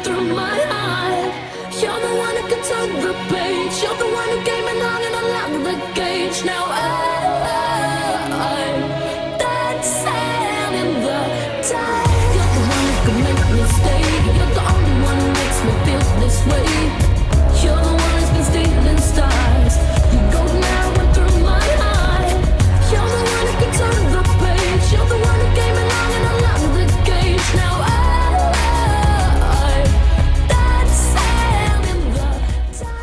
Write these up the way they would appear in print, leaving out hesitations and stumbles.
through my heart. You're the one who can turn the page. You're the one who came along and unlocked the gauge. Now I'm dancing in the dark. You're the one who can make me stay. You're the only one who makes me feel this way. You're the one who's been stealing stars. You go now and through my heart. You're the one who can turn the page. You're the one who came along and unlocked the gauge. Now I'm dancing in the dark.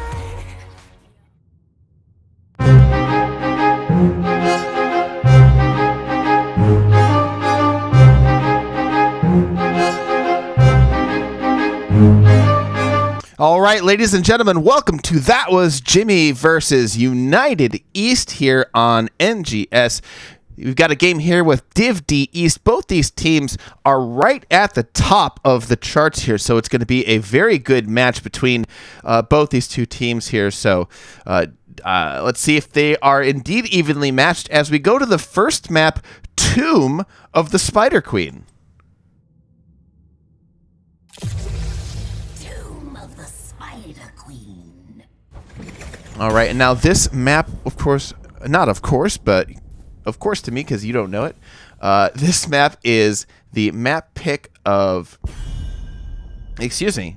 All right, ladies and gentlemen, welcome to That Was Jimmy versus United East here on NGS. We've got a game here with Div D East. Both these teams are right at the top of the charts here, so it's going to be a very good match between both these two teams here. So let's see if they are indeed evenly matched as we go to the first map, Tomb of the Spider Queen. Tomb of the Spider Queen. All right, and now this map, of course, not of course, but of course to me because you don't know it. This map is the map pick of, excuse me,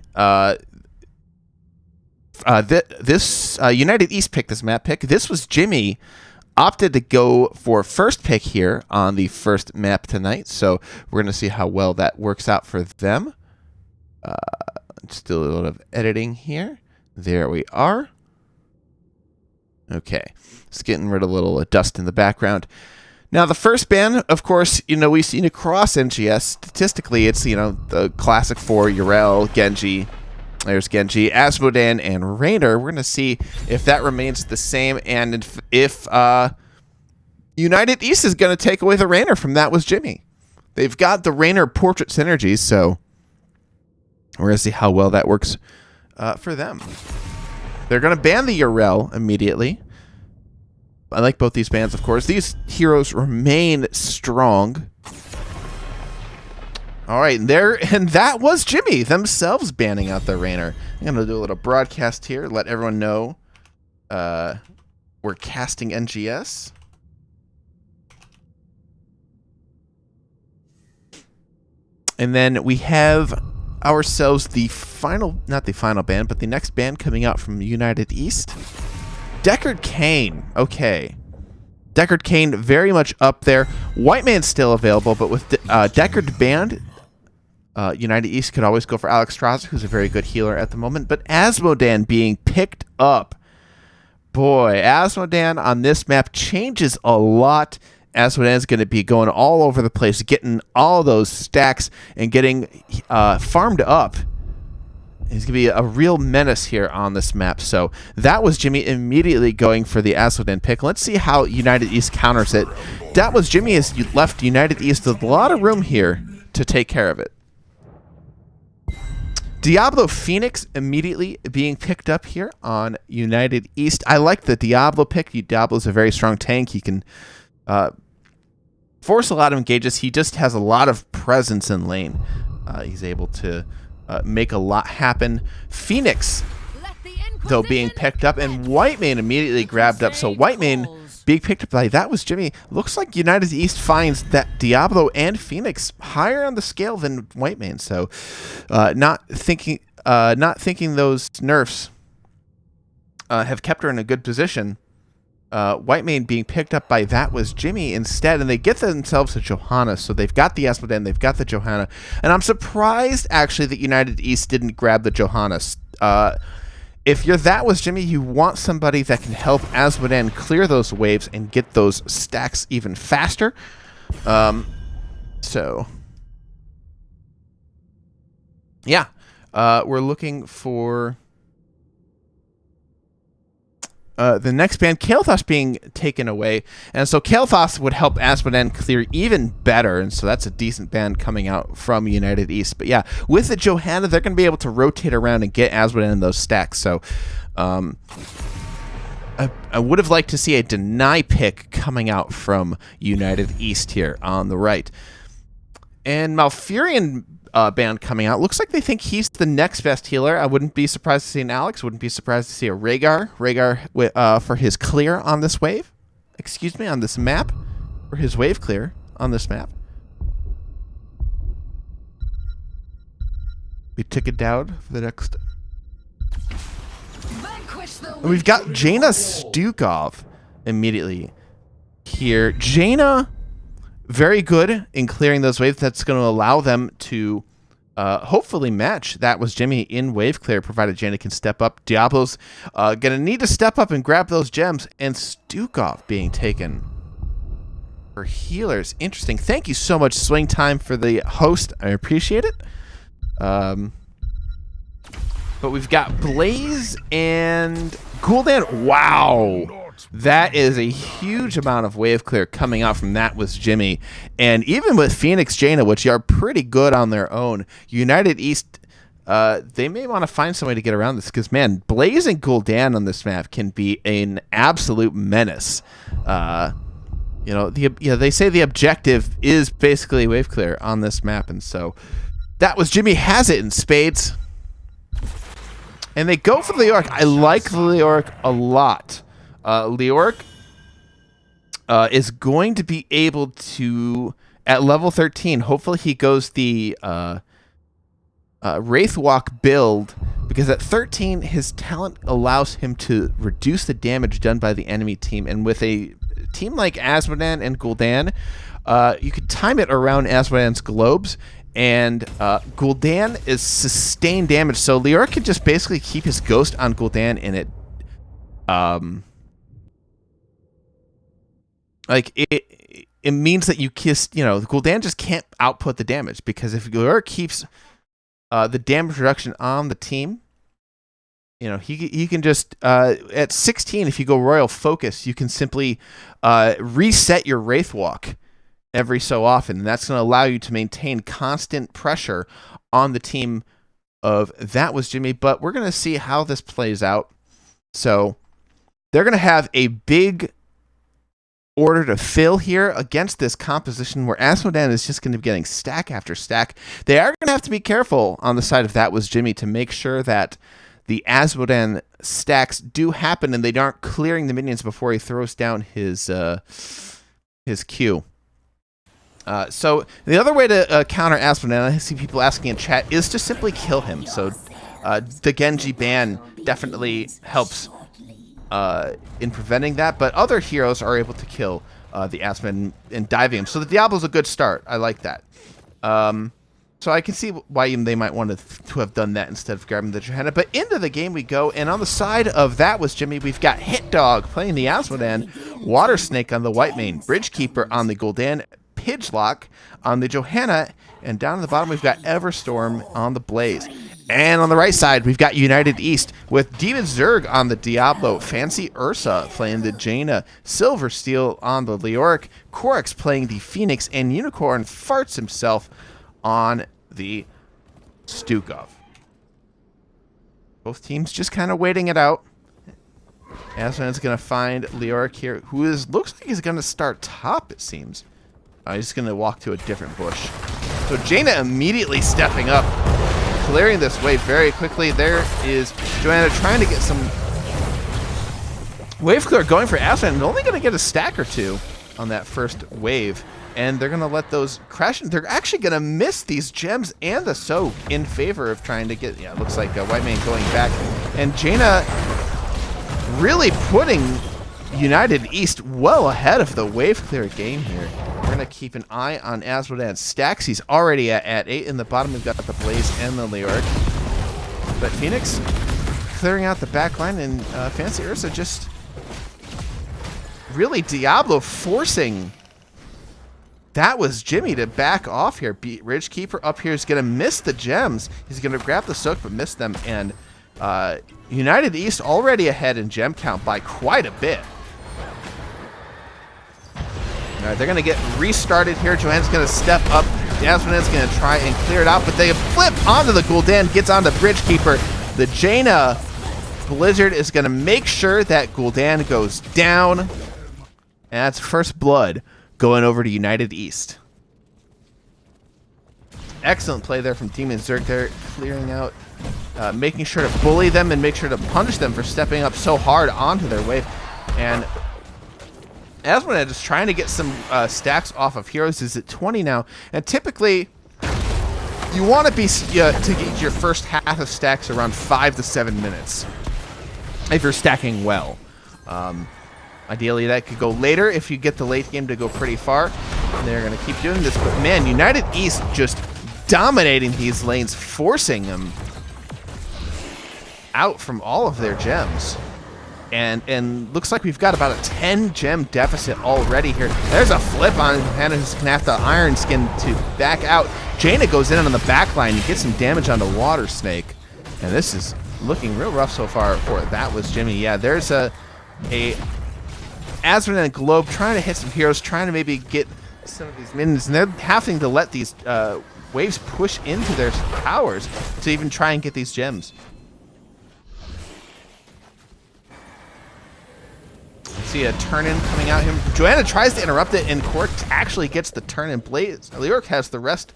this United East picked this map pick. This was Jimmy opted to go for first pick here on the first map tonight, so we're going to see how well that works out for them. Just do a little bit of editing here. There we are. Okay, just getting rid of a little dust in the background. Now, the first ban, of course, we've seen across NGS. Statistically, it's, the classic four, Yrel, Genji. There's Genji, Asmodan, and Raynor. We're going to see if that remains the same and if United East is going to take away the Raynor from That Was Jimmy. They've got the Raynor portrait synergies, so we're going to see how well that works for them. They're going to ban the Yrel immediately. I like both these bans, of course. These heroes remain strong. All right, and that was Jimmy themselves banning out the Raynor. I'm going to do a little broadcast here, let everyone know we're casting NGS. And then we have ourselves the final, not the final ban, but the next ban coming out from United East. Deckard Cain. Okay. Deckard Cain very much up there. White Man's still available, but with Deckard banned, United East could always go for Alex Strasser, who's a very good healer at the moment. But Asmodan being picked up. Boy, Asmodan on this map changes a lot. Asmodan is going to be going all over the place, getting all those stacks and getting farmed up. He's going to be a real menace here on this map. So that was Jimmy immediately going for the Asmodan pick. Let's see how United East counters it. That was Jimmy has left United East with a lot of room here to take care of it. Diablo Phoenix immediately being picked up here on United East. I like the Diablo pick. Diablo's a very strong tank. He can force a lot of engages. He just has a lot of presence in lane. He's able to make a lot happen. Phoenix, though, being picked up, and White Man immediately grabbed up. So White Man being picked up by That Was Jimmy. Looks like United East finds that Diablo and Phoenix higher on the scale than White Man. So not thinking those nerfs have kept her in a good position. White Man being picked up by That Was Jimmy instead, and they get themselves a Johanna. So they've got the Asmodan, they've got the Johanna, and I'm surprised actually that United East didn't grab the Johanna. If you're That Was Jimmy, you want somebody that can help Asmodan clear those waves and get those stacks even faster. So yeah, we're looking for the next ban, Kael'thas being taken away. And so Kael'thas would help Asmodan clear even better. And so that's a decent ban coming out from United East. But yeah, with the Johanna, they're going to be able to rotate around and get Asmodan in those stacks. So I would have liked to see a deny pick coming out from United East here on the right. And Malfurion band coming out. Looks like they think he's the next best healer. I wouldn't be surprised to see an Alex. Wouldn't be surprised to see a Rhaegar for his clear on this wave. Excuse me, on this map. For his wave clear on this map. We took it down for the next. And we've got Jaina Stukov immediately here. Jaina, very good in clearing those waves. That's going to allow them to hopefully match That Was Jimmy in wave clear, provided Jaina can step up. Diablo's going to need to step up and grab those gems. And Stukov being taken for healers. Interesting. Thank you so much, Swing Time, for the host. I appreciate it. But we've got Blaze and Gul'dan. Wow. That is a huge amount of wave clear coming out from That Was Jimmy. And even with Phoenix Jaina, which are pretty good on their own, United East, they may want to find some way to get around this because, man, Blaze and Gul'dan on this map can be an absolute menace. They say the objective is basically wave clear on this map, and so That Was Jimmy has it in spades. And they go for the Leoric. I like the Leoric a lot. Leoric is going to be able to, at level 13, hopefully he goes the Wraithwalk build, because at 13, his talent allows him to reduce the damage done by the enemy team. And with a team like Asmodan and Gul'dan, you could time it around Asmodan's globes. And Gul'dan is sustained damage, so Leoric could just basically keep his ghost on Gul'dan, and it, it means that Gul'dan just can't output the damage, because if Leoric keeps the damage reduction on the team, he can just at 16, if you go Royal Focus, you can simply reset your Wraithwalk every so often, and that's going to allow you to maintain constant pressure on the team of That Was Jimmy. But we're going to see how this plays out. So they're going to have a big order to fill here against this composition where Asmodan is just going to be getting stack after stack. They are going to have to be careful on the side of That Was Jimmy to make sure that the Asmodan stacks do happen and they aren't clearing the minions before he throws down his Q. So the other way to counter Asmodan, I see people asking in chat, is to simply kill him. So the Genji ban definitely helps in preventing that, but other heroes are able to kill the Asmodan and diving him. So the Diablo's a good start. I like that. So I can see why they might want to have done that instead of grabbing the Johanna. But into the game we go, and on the side of That Was Jimmy, we've got Hit Dog playing the Asmodan, Water Snake on the White Mane, Bridgekeeper on the Gul'dan, Pidgelock on the Johanna, and down at the bottom we've got Everstorm on the Blaze. And on the right side we've got United East with Demon Zerg on the Diablo, Fancy Ursa playing the Jaina, Silver Steel on the Leoric, Korix playing the Phoenix, and Unicorn farts himself on the Stukov. Both teams just kind of waiting it out. Asmodan's going to find Leoric here, who looks like he's going to start top, it seems. He's going to walk to a different bush. So Jaina immediately stepping up, clearing this wave very quickly. There is Johanna trying to get some wave clear going for Asmodan, and only going to get a stack or two on that first wave. And they're going to let those crash. They're actually going to miss these gems and the soak in favor of trying to get, it looks like White Mane going back. And Jaina really putting United East well ahead of the wave clear game here. We're going to keep an eye on Asmodan's stacks. He's already at 8. In the bottom, we've got the Blaze and the Leoric. But Phoenix clearing out the back line, and Fancy Ursa just really Diablo forcing That Was Jimmy to back off here. Ridgekeeper up here is going to miss the gems. He's going to grab the soak but miss them. And United East already ahead in gem count by quite a bit. All right, they're going to get restarted here. Johanna's going to step up. Asmodan's going to try and clear it out, but they flip onto the Gul'dan, gets onto Bridgekeeper. The Jaina Blizzard is going to make sure that Gul'dan goes down. And that's first blood going over to United East. excellent play there from Demon Zerg there, clearing out, making sure to bully them and make sure to punish them for stepping up so hard onto their wave. And Asmoned is trying to get some stacks off of heroes. Is at 20 now, and typically you want to be to get your first half of stacks around 5 to 7 minutes if you're stacking well. Ideally, that could go later if you get the late game to go pretty far. And they're going to keep doing this, but man, United East just dominating these lanes, forcing them out from all of their gems. And looks like we've got about a 10 gem deficit already here. There's a flip on Hannah, who's going to have the Iron Skin to back out. Jaina goes in on the back line and gets some damage on the Water Snake. And this is looking real rough so far for That Was Jimmy. Yeah, there's a Asmoned and Globe trying to hit some heroes, trying to maybe get some of these minions, and they're having to let these waves push into their towers to even try and get these gems. See a turn-in coming out here. Joanna tries to interrupt it, and Cork actually gets the turn-in. Blaze Leoric has the rest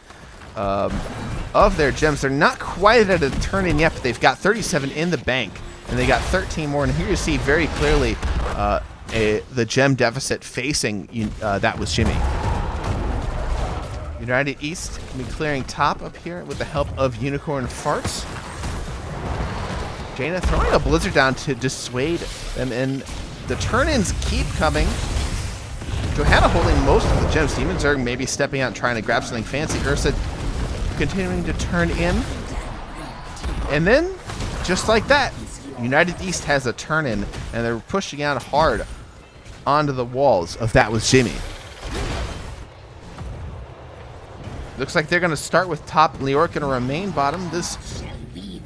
of their gems. They're not quite at a turn-in yet, but they've got 37 in the bank, and they got 13 more. And here you see very clearly the gem deficit facing That Was Jimmy. United East can be clearing top up here with the help of Unicorn Farts. Jaina throwing a blizzard down to dissuade them, and the turn-ins keep coming. Johanna holding most of the gems. Demon Zerg maybe stepping out and trying to grab something fancy. Ursa continuing to turn in. And then, just like that, United East has a turn-in, and they're pushing out hard onto the walls of That Was Jimmy. Looks like they're going to start with top. Leoric going to remain bottom. This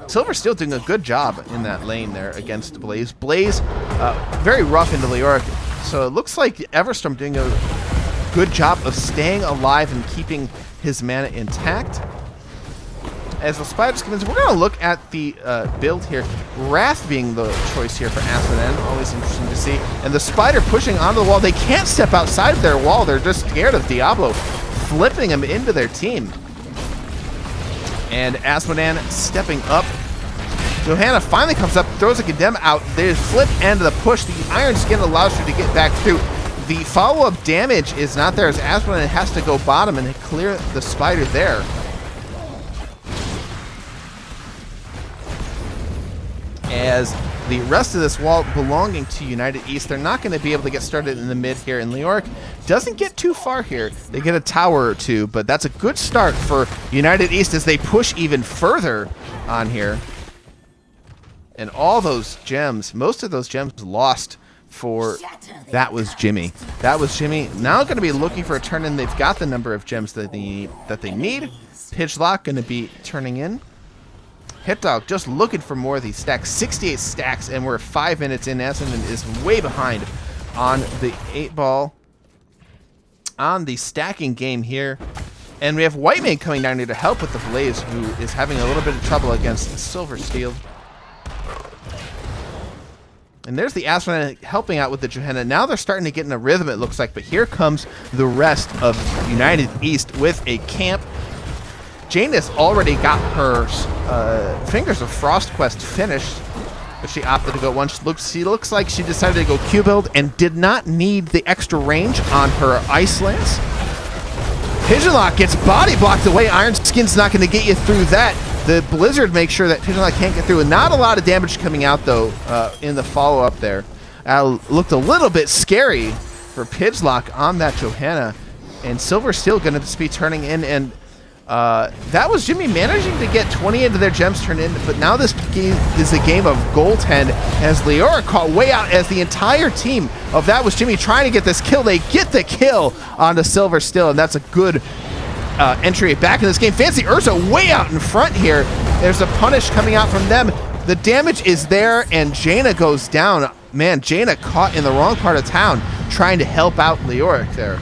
Silver still doing a good job in that lane there against Blaze. Blaze very rough into Leoric, so it looks like Everstorm doing a good job of staying alive and keeping his mana intact. As the Spiders come in, we're going to look at the build here. Wrath being the choice here for Asmoned, always interesting to see. And the Spider pushing onto the wall. They can't step outside of their wall. They're just scared of Diablo flipping him into their team. And Asmoned stepping up. Johanna finally comes up, throws a Condemn out. They flip end of the push. The Iron Skin allows her to get back through. The follow-up damage is not there as Asmoned has to go bottom and clear the Spider there. As the rest of this wall belonging to United East, they're not going to be able to get started in the mid here. And Leoric doesn't get too far here. They get a tower or two, but that's a good start for United East as they push even further on here. And all those gems, most of those gems lost for That Was Jimmy. That Was Jimmy now going to be looking for a turn in. They've got the number of gems that they need. Pidgelock going to be turning in. Hit Dog just looking for more of these stacks. 68 stacks, and we're 5 minutes in. Asmoned is way behind on the 8-ball on the stacking game here. And we have Whitemane coming down here to help with the Blaze, who is having a little bit of trouble against Silver Steel. And there's the Asmoned helping out with the Johanna. Now they're starting to get in a rhythm, it looks like. But here comes the rest of United East with a camp. Jaina's already got her Fingers of Frost quest finished, but she opted to go one. She looks like she decided to go Q build and did not need the extra range on her Ice Lance. Pigeonlock gets body blocked away. Iron Skin's not going to get you through that. The Blizzard makes sure that Pigeonlock can't get through. And not a lot of damage coming out, though, in the follow-up there. Looked a little bit scary for Pigeonlock on that Johanna. And Silver still going to just be turning in. And That Was Jimmy managing to get 20 into their gems turned in. But now this game is a game of goaltend as Leoric caught way out as the entire team of That Was Jimmy trying to get this kill. They get the kill onto Silver still, and that's a good entry back in this game. Fancy Ursa way out in front here. There's a punish coming out from them. The damage is there, and Jaina goes down. Man, Jaina caught in the wrong part of town trying to help out Leoric there.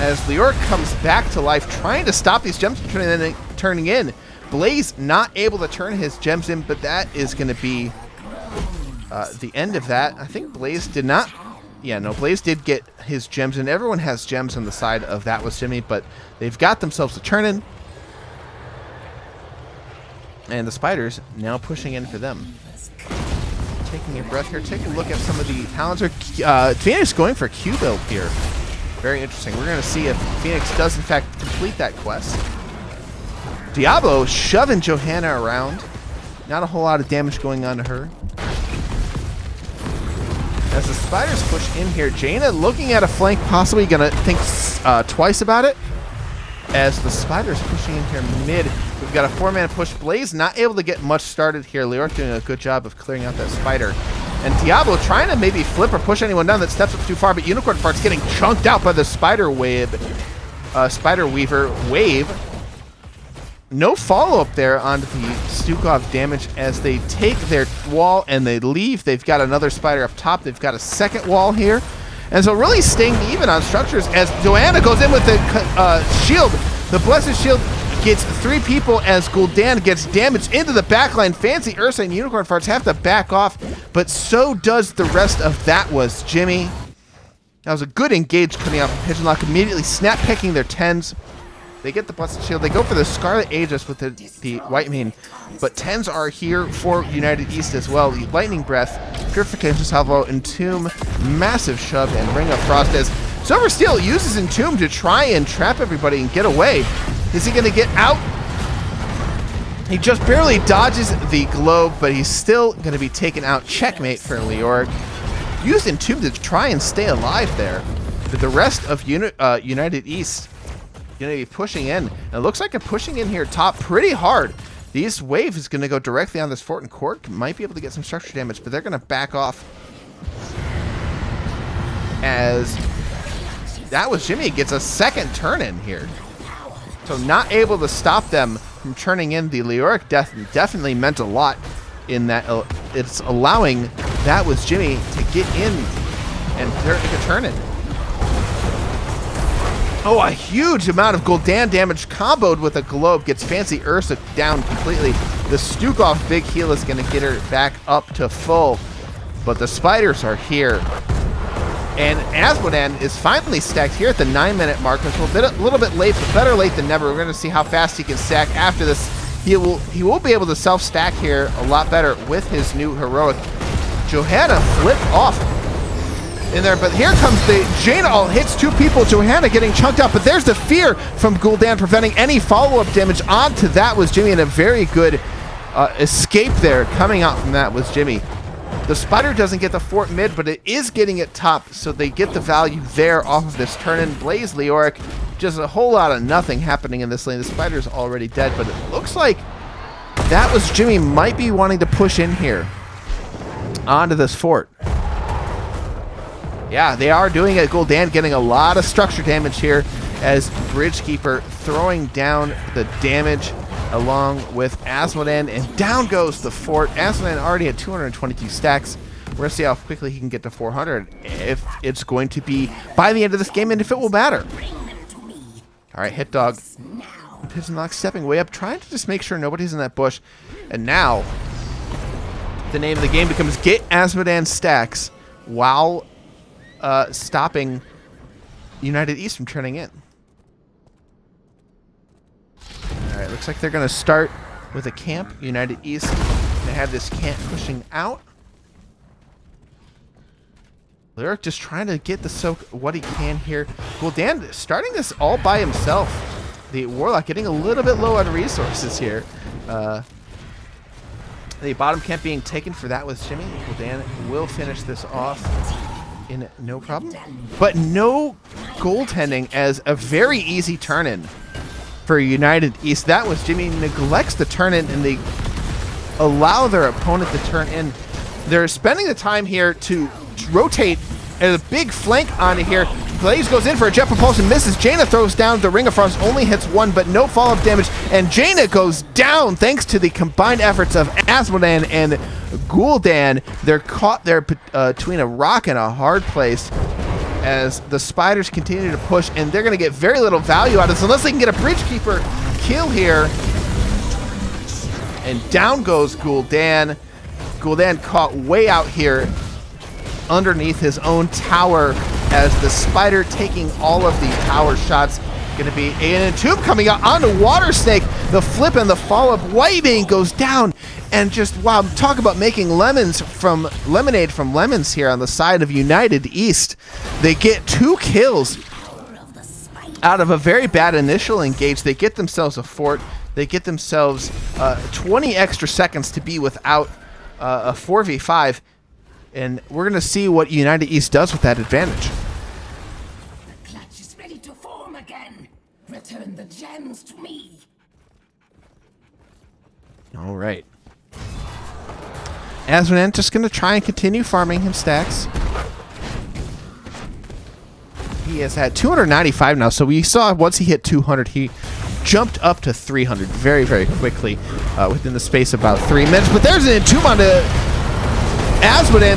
As Leoric comes back to life, trying to stop these gems from turning in. Blaze not able to turn his gems in, but that is going to be the end of that. I think Blaze did not Yeah, no, Blaze did get his gems, and everyone has gems on the side of That Was Jimmy, but they've got themselves a turn-in. And the Spiders now pushing in for them. Taking a breath here, take a look at some of the talents. Phoenix going for Q build here. Very interesting. We're going to see if Phoenix does, in fact, complete that quest. Diablo shoving Johanna around. Not a whole lot of damage going on to her. As the Spiders push in here, Jaina looking at a flank, possibly going to think twice about it. As the Spiders pushing in here mid, we've got a 4-man push. Blaze not able to get much started here. Leoric doing a good job of clearing out that Spider. And Diablo trying to maybe flip or push anyone down that steps up too far, but Unicorn Fart's getting chunked out by the Spider Weaver wave. No follow-up there onto the Stukov damage as they take their wall and they leave. They've got another Spider up top. They've got a second wall here. And so really staying even on structures as Joanna goes in with the shield. The Blessed Shield gets 3 people as Gul'dan gets damaged into the backline. Fancy Ursa and Unicorn Farts have to back off, but so does the rest of That Was Jimmy. That was a good engage coming out from Pigeon Lock, immediately snap picking their 10s. They get the Blessed Shield. They go for the Scarlet Aegis with the White Mane, but 10s are here for United East as well. The Lightning Breath, Purification Salvo, Entomb, massive shove, and Ring of Frost as Silver Steel uses Entomb to try and trap everybody and get away. Is he going to get out? He just barely dodges the globe, but he's still going to be taken out. Checkmate for Leoric. Used Entomb to try and stay alive there. But the rest of United East going to be pushing in. And it looks like they're pushing in here top pretty hard. This wave is going to go directly on this fort, and Cork might be able to get some structure damage, but they're going to back off as That Was Jimmy gets a second turn in here. So not able to stop them from turning in. The Leoric death definitely meant a lot in that it's allowing That Was Jimmy to get in and turn it. Oh, a huge amount of Gul'dan damage comboed with a globe gets Fancy Ursa down completely. The Stukov big heal is going to get her back up to full, but the Spiders are here. And Asmodan is finally stacked here at the 9-minute mark. It's a little bit late, but better late than never. We're going to see how fast he can stack after this. He will be able to self-stack here a lot better with his new heroic. Johanna flipped off in there, but here comes the Jaina hits 2 people. Johanna getting chunked out, but there's the fear from Gul'dan preventing any follow-up damage onto That Was Jimmy, and a very good escape there coming out from That Was Jimmy. The Spider doesn't get the fort mid, but it is getting it top, so they get the value there off of this turn-in. Blaze Leoric, just a whole lot of nothing happening in this lane. The Spider's already dead, but it looks like That Was Jimmy might be wanting to push in here onto this fort. Yeah, they are doing it. Gul'dan getting a lot of structure damage here as Bridgekeeper throwing down the damage along with Asmodan, and down goes the fort. Asmodan already at 222 stacks. We're going to see how quickly he can get to 400, if it's going to be by the end of this game, and if it will matter. All right, Hit Dog. Pigeon Lock stepping way up, trying to just make sure nobody's in that bush. And now, the name of the game becomes get Asmodan stacks while stopping United East from turning in. All right, looks like they're going to start with a camp. United East they have this camp pushing out. Lyric just trying to get the soak what he can here. Gul'dan starting this all by himself. The Warlock getting a little bit low on resources here. The bottom camp being taken for That Was Jimmy. Gul'dan will finish this off in no problem. But no goaltending as a very easy turn-in for United East. That Was Jimmy neglects the turn-in, and they allow their opponent to turn in. They're spending the time here to rotate a big flank onto here. Blaze goes in for a jet propulsion, misses. Jaina throws down. The Ring of Frost only hits 1, but no follow-up damage. And Jaina goes down thanks to the combined efforts of Asmodan and Gul'dan. They're caught there between a rock and a hard place as the Spiders continue to push, and they're going to get very little value out of this unless they can get a Bridgekeeper kill here. And down goes Gul'dan. Gul'dan caught way out here underneath his own tower as the Spider taking all of the power shots. Going to be an Entomb coming out onto Water Snake. The flip and the follow-up. Whitemane goes down. And just, wow, talk about making lemonade from lemons here on the side of United East. They get 2 kills out of a very bad initial engage. They get themselves a fort. They get themselves 20 extra seconds to be without a 4v5. And we're going to see what United East does with that advantage. The clutch is ready to form again. Return the gems to me. All right. Azmodan just going to try and continue farming him stacks. He is at 295 now, so we saw once he hit 200, he jumped up to 300 very, very quickly within the space of about 3 minutes. But there's an Entomb onto Azmodan.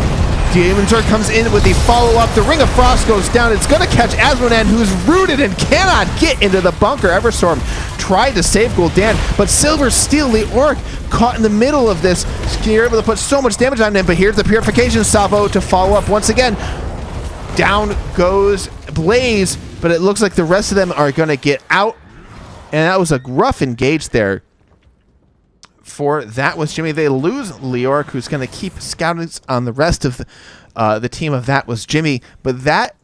Demon Zerg comes in with the follow-up. The Ring of Frost goes down. It's going to catch Azmodan, who's rooted and cannot get into the bunker. Everstorm tried to save Gul'dan, but Silver Steel, Leoric, caught in the middle of this. You're able to put so much damage on him, but here's the Purification Salvo to follow up once again. Down goes Blaze, but it looks like the rest of them are going to get out. And that was a rough engage there. For That Was Jimmy. They lose Leoric, who's going to keep scouting on the rest of the team of That Was Jimmy. But that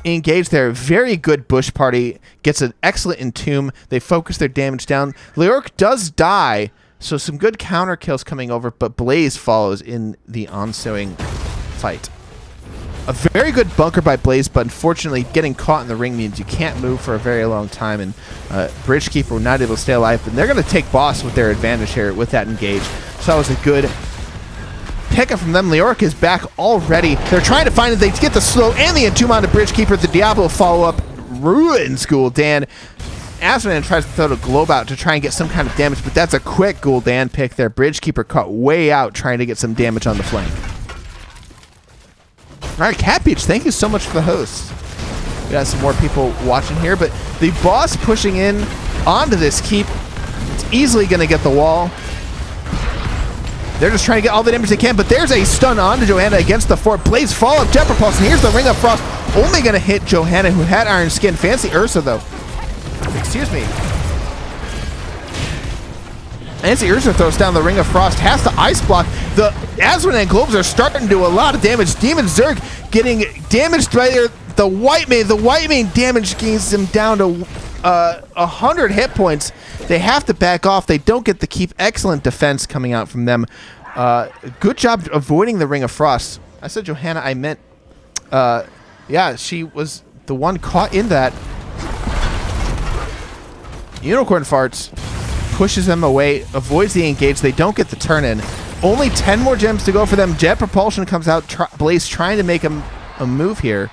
engage there, very good Bush Party, gets an excellent Entomb. They focus their damage down. Leoric does die, so some good counter kills coming over, but Blaze follows in the ensuing fight. A very good bunker by Blaze, but unfortunately getting caught in the ring means you can't move for a very long time, and Bridgekeeper were not able to stay alive, but they're going to take boss with their advantage here with that engage. So that was a good pickup from them. Leoric is back already. They're trying to find it. They get the slow and the Entomb onto Bridgekeeper. The Diablo follow-up ruins Gul'dan. Azmodan tries to throw the globe out to try and get some kind of damage, but that's a quick Gul'dan pick there. Bridgekeeper caught way out trying to get some damage on the flank. All right, Cat Beach, thank you so much for the host. We got some more people watching here, but the boss pushing in onto this keep. It's easily going to get the wall. They're just trying to get all the damage they can, but there's a stun onto Johanna against the fort. Blaze follow-up, Jet Propulsion. Here's the Ring of Frost. Only going to hit Johanna, who had Iron Skin. Fancy Ursa, though. Excuse me. Fancy Ursa throws down the Ring of Frost, has to ice block. The Azmodan globes are starting to do a lot of damage. Demon Zerg getting damaged by the Whitemane. The Whitemane damage gains them down to 100 hit points. They have to back off. They don't get the keep. Excellent defense coming out from them. Good job avoiding the Ring of Frost. I said Johanna, I meant, yeah, she was the one caught in that. Unicorn Farts pushes them away, avoids the engage. They don't get the turn in. Only 10 more gems to go for them. Jet Propulsion comes out. Blaze trying to make a move here.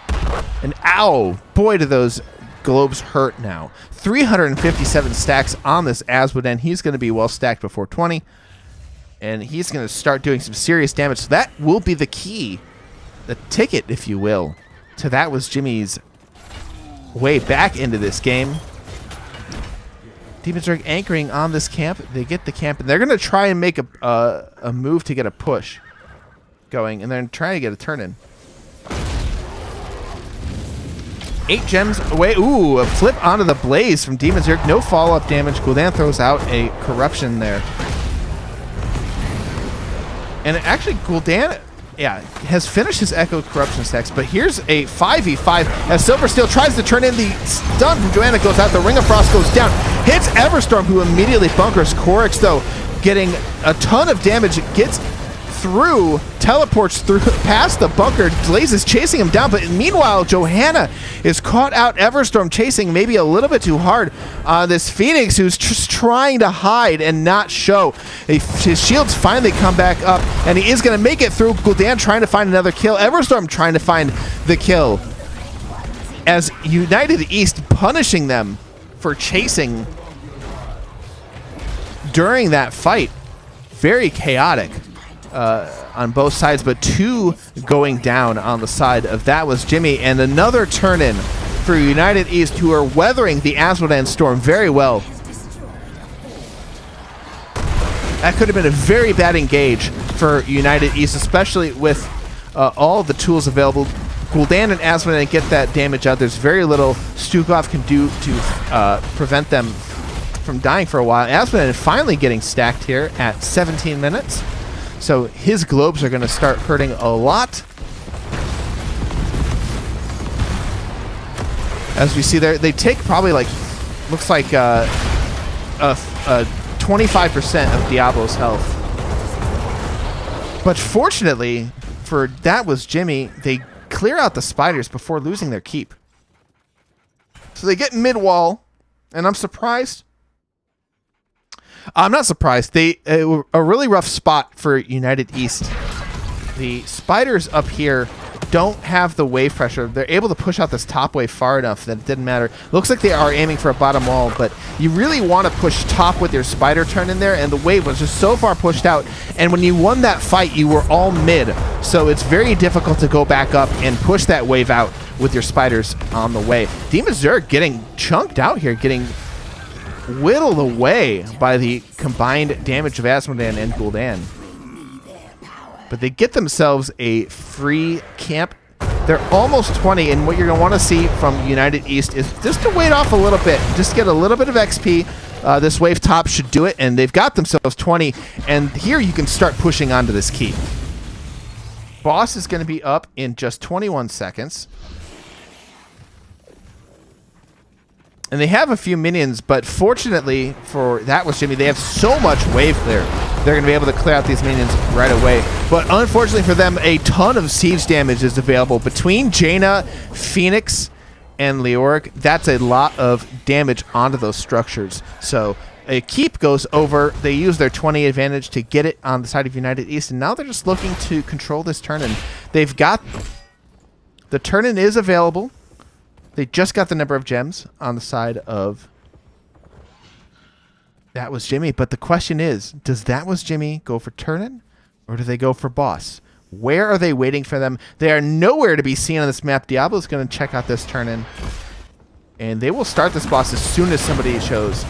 And ow, boy, do those globes hurt now. 357 stacks on this Azmodan. He's going to be well stacked before 20. And he's going to start doing some serious damage. So that will be the key, the ticket, if you will, to That Was Jimmy's way back into this game. Demon Zerg anchoring on this camp. They get the camp, and they're going to try and make a move to get a push going, and they're trying to get a turn in. 8 gems away. Ooh, a flip onto the Blaze from Demon Zerg. No follow-up damage. Gul'dan throws out a corruption there. And actually, Gul'dan, yeah, has finished his Echo Corruption stacks, but here's a 5v5 as Silver Steel tries to turn in. The stun from Johanna goes out. The Ring of Frost goes down. Hits Everstorm, who immediately bunkers. Korix, though, getting a ton of damage. Gets through, teleports through past the bunker. Blaze is chasing him down, but meanwhile, Johanna is caught out. Everstorm chasing maybe a little bit too hard. This Phoenix, who's just trying to hide and not show. His shields finally come back up, and he is going to make it through. Gul'dan trying to find another kill. Everstorm trying to find the kill. As United East punishing them for chasing during that fight. Very chaotic on both sides, but 2 going down on the side of That Was Jimmy, and another turn-in for United East, who are weathering the Azmodan storm very well. That could have been a very bad engage for United East, especially with all the tools available. Gul'dan and Asmodan get that damage out. There's very little Stukov can do to prevent them from dying for a while. Asmodan finally getting stacked here at 17 minutes. So his globes are going to start hurting a lot. As we see there, they take probably like, looks like 25% of Diablo's health. But fortunately, for That Was Jimmy, they clear out the spiders before losing their keep. So they get mid-wall, and I'm surprised. I'm not surprised. They a really rough spot for United East. The spiders up here don't have the wave pressure. They're able to push out this top wave far enough that it didn't matter. Looks like they are aiming for a bottom wall, but you really want to push top with your spider turn in there, and the wave was just so far pushed out. And when you won that fight, you were all mid, so it's very difficult to go back up and push that wave out with your spiders on the way. Demon Zerg getting chunked out here, getting whittled away by the combined damage of Asmodan and Gul'dan. But they get themselves a free camp. They're almost 20, and what you're going to want to see from United East is just to wait off a little bit, just get a little bit of XP. This wave top should do it, and they've got themselves 20, and here you can start pushing onto this keep. Boss is going to be up in just 21 seconds. And they have a few minions, but fortunately for That Was Jimmy, they have so much wave clear. They're going to be able to clear out these minions right away. But unfortunately for them, a ton of siege damage is available. Between Jaina, Phoenix, and Leoric, that's a lot of damage onto those structures. So a keep goes over. They use their 20 advantage to get it on the side of United East, and now they're just looking to control this turn-in. They've got... The turn-in is available. They just got the number of gems on the side of That Was Jimmy. But the question is, does That Was Jimmy go for turn-in, or do they go for boss? Where are they waiting for them? They are nowhere to be seen on this map. Diablo's going to check out this turn-in, and they will start this boss as soon as somebody shows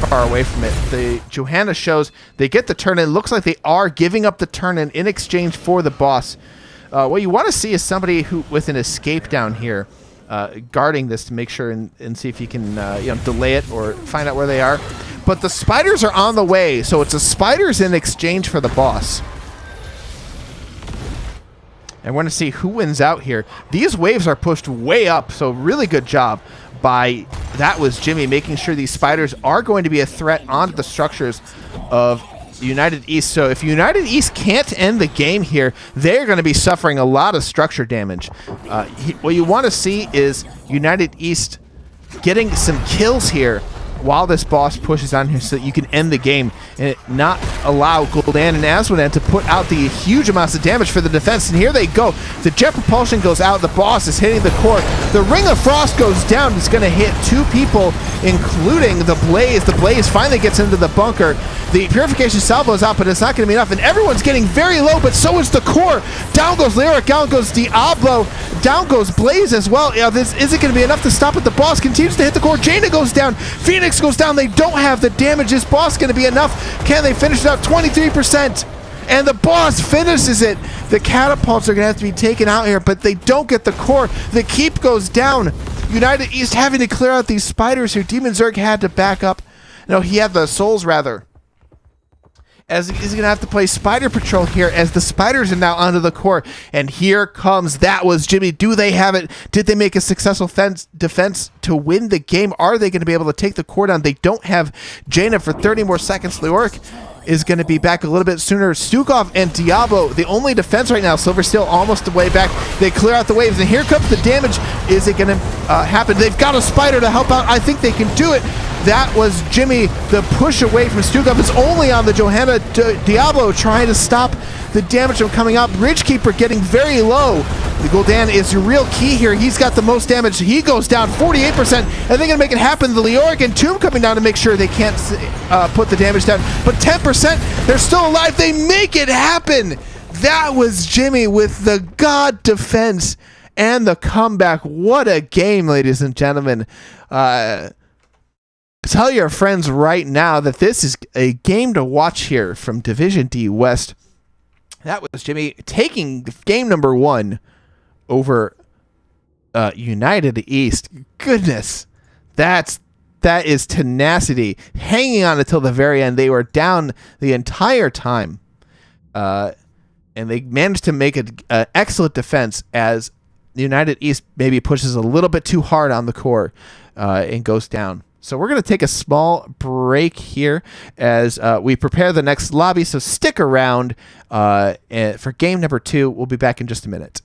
far away from it. The Johanna shows. They get the turn-in. Looks like they are giving up the turn-in in exchange for the boss. What you want to see is somebody who with an escape down here, guarding this to make sure and see if you can delay it or find out where they are. But the spiders are on the way, so it's a spiders in exchange for the boss. And we're going to see who wins out here. These waves are pushed way up, so really good job by That Was Jimmy, making sure these spiders are going to be a threat onto the structures of United East. So if United East can't end the game here, they're going to be suffering a lot of structure damage. What you want to see is United East getting some kills here while this boss pushes on here so that you can end the game and not allow Gul'dan and Asmodan to put out the huge amounts of damage for the defense. And here they go. The jet propulsion goes out. The boss is hitting the core. The Ring of Frost goes down. It's going to hit two people, including the Blaze. The Blaze finally gets into the bunker. The Purification Salvo is out, but it's not going to be enough. And everyone's getting very low, but so is the core. Down goes Lyric. Down goes Diablo. Down goes Blaze as well. This isn't going to be enough to stop it. The boss continues to hit the core. Jaina goes down. Phoenix goes down. They don't have the damage. This boss going to be enough. Can they finish it out? 23%. And the boss finishes it. The catapults are going to have to be taken out here, but they don't get the core. The keep goes down. United East having to clear out these spiders here. Demon Zerg had to back up. No, he had the souls, rather. As he's going to have to play Spider Patrol here as the spiders are now onto the core. And here comes That Was Jimmy. Do they have it? Did they make a successful defense to win the game? Are they going to be able to take the core down? They don't have Jaina for 30 more seconds. Leoric is going to be back a little bit sooner. Stukov and Diablo, the only defense right now. Silver Steel almost the way back. They clear out the waves, and here comes the damage. Is it going to happen? They've got a spider to help out. I think they can do it. That Was Jimmy. The push away from Stukov is only on the Johanna. Diablo trying to stop the damage from coming out. Bridgekeeper getting very low. The Gul'dan is your real key here. He's got the most damage. He goes down 48%, and they're going to make it happen. The Leoric and Tomb coming down to make sure they can't put the damage down. But 10%, they're still alive. They make it happen. That Was Jimmy with the God defense and the comeback. What a game, ladies and gentlemen. Tell your friends right now that this is a game to watch here from Division D West. That was Jimmy taking game number 1 over United East. Goodness, that is tenacity, hanging on until the very end. They were down the entire time, and they managed to make an excellent defense as United East maybe pushes a little bit too hard on the core and goes down. So we're going to take a small break here as we prepare the next lobby. So stick around for game number 2. We'll be back in just a minute.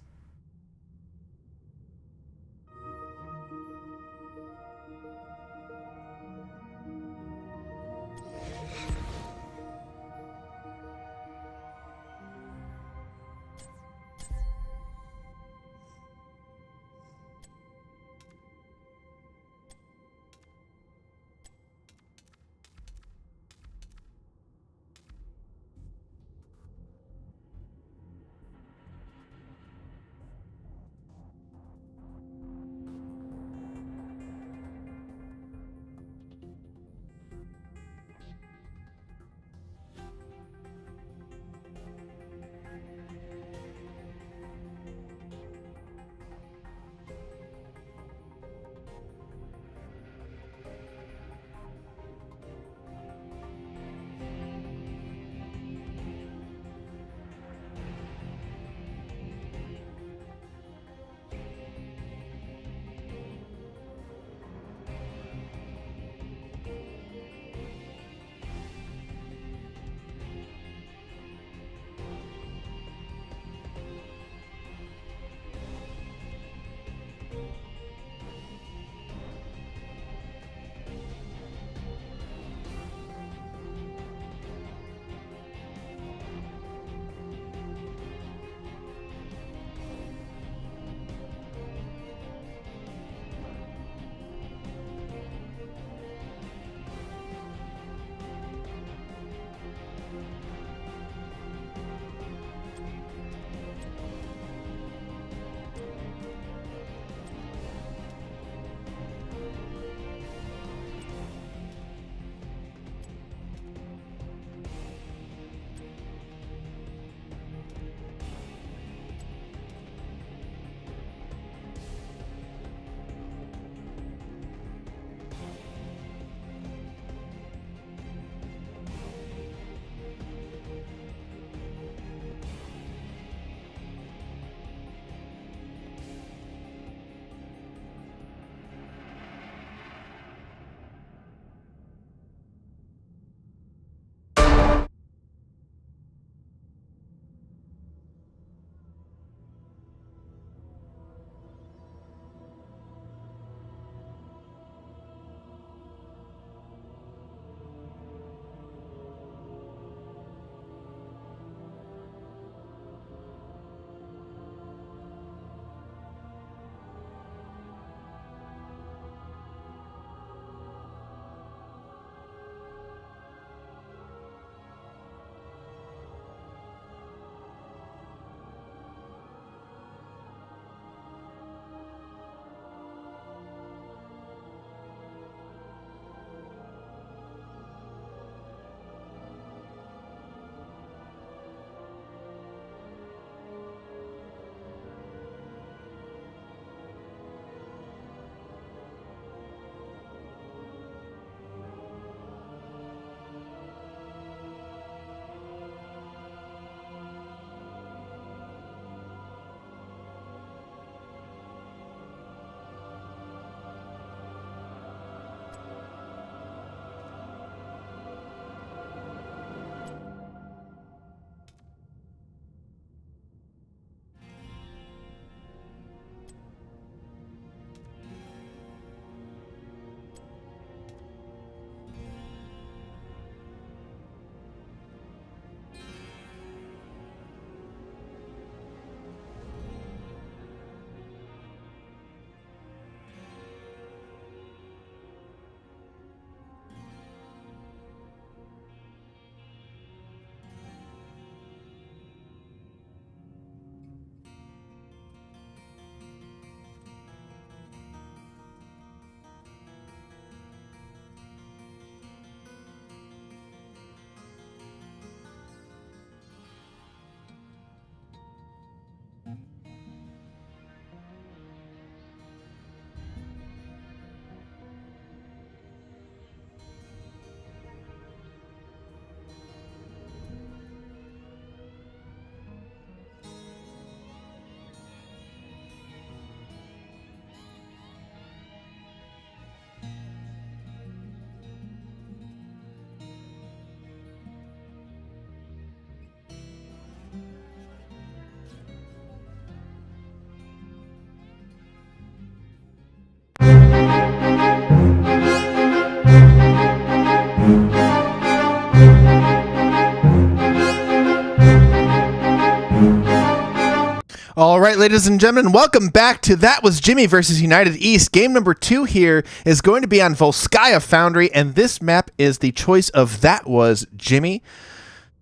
All right, ladies and gentlemen, welcome back to That Was Jimmy versus United East. Game number 2 here is going to be on Volskaya Foundry, and this map is the choice of That Was Jimmy.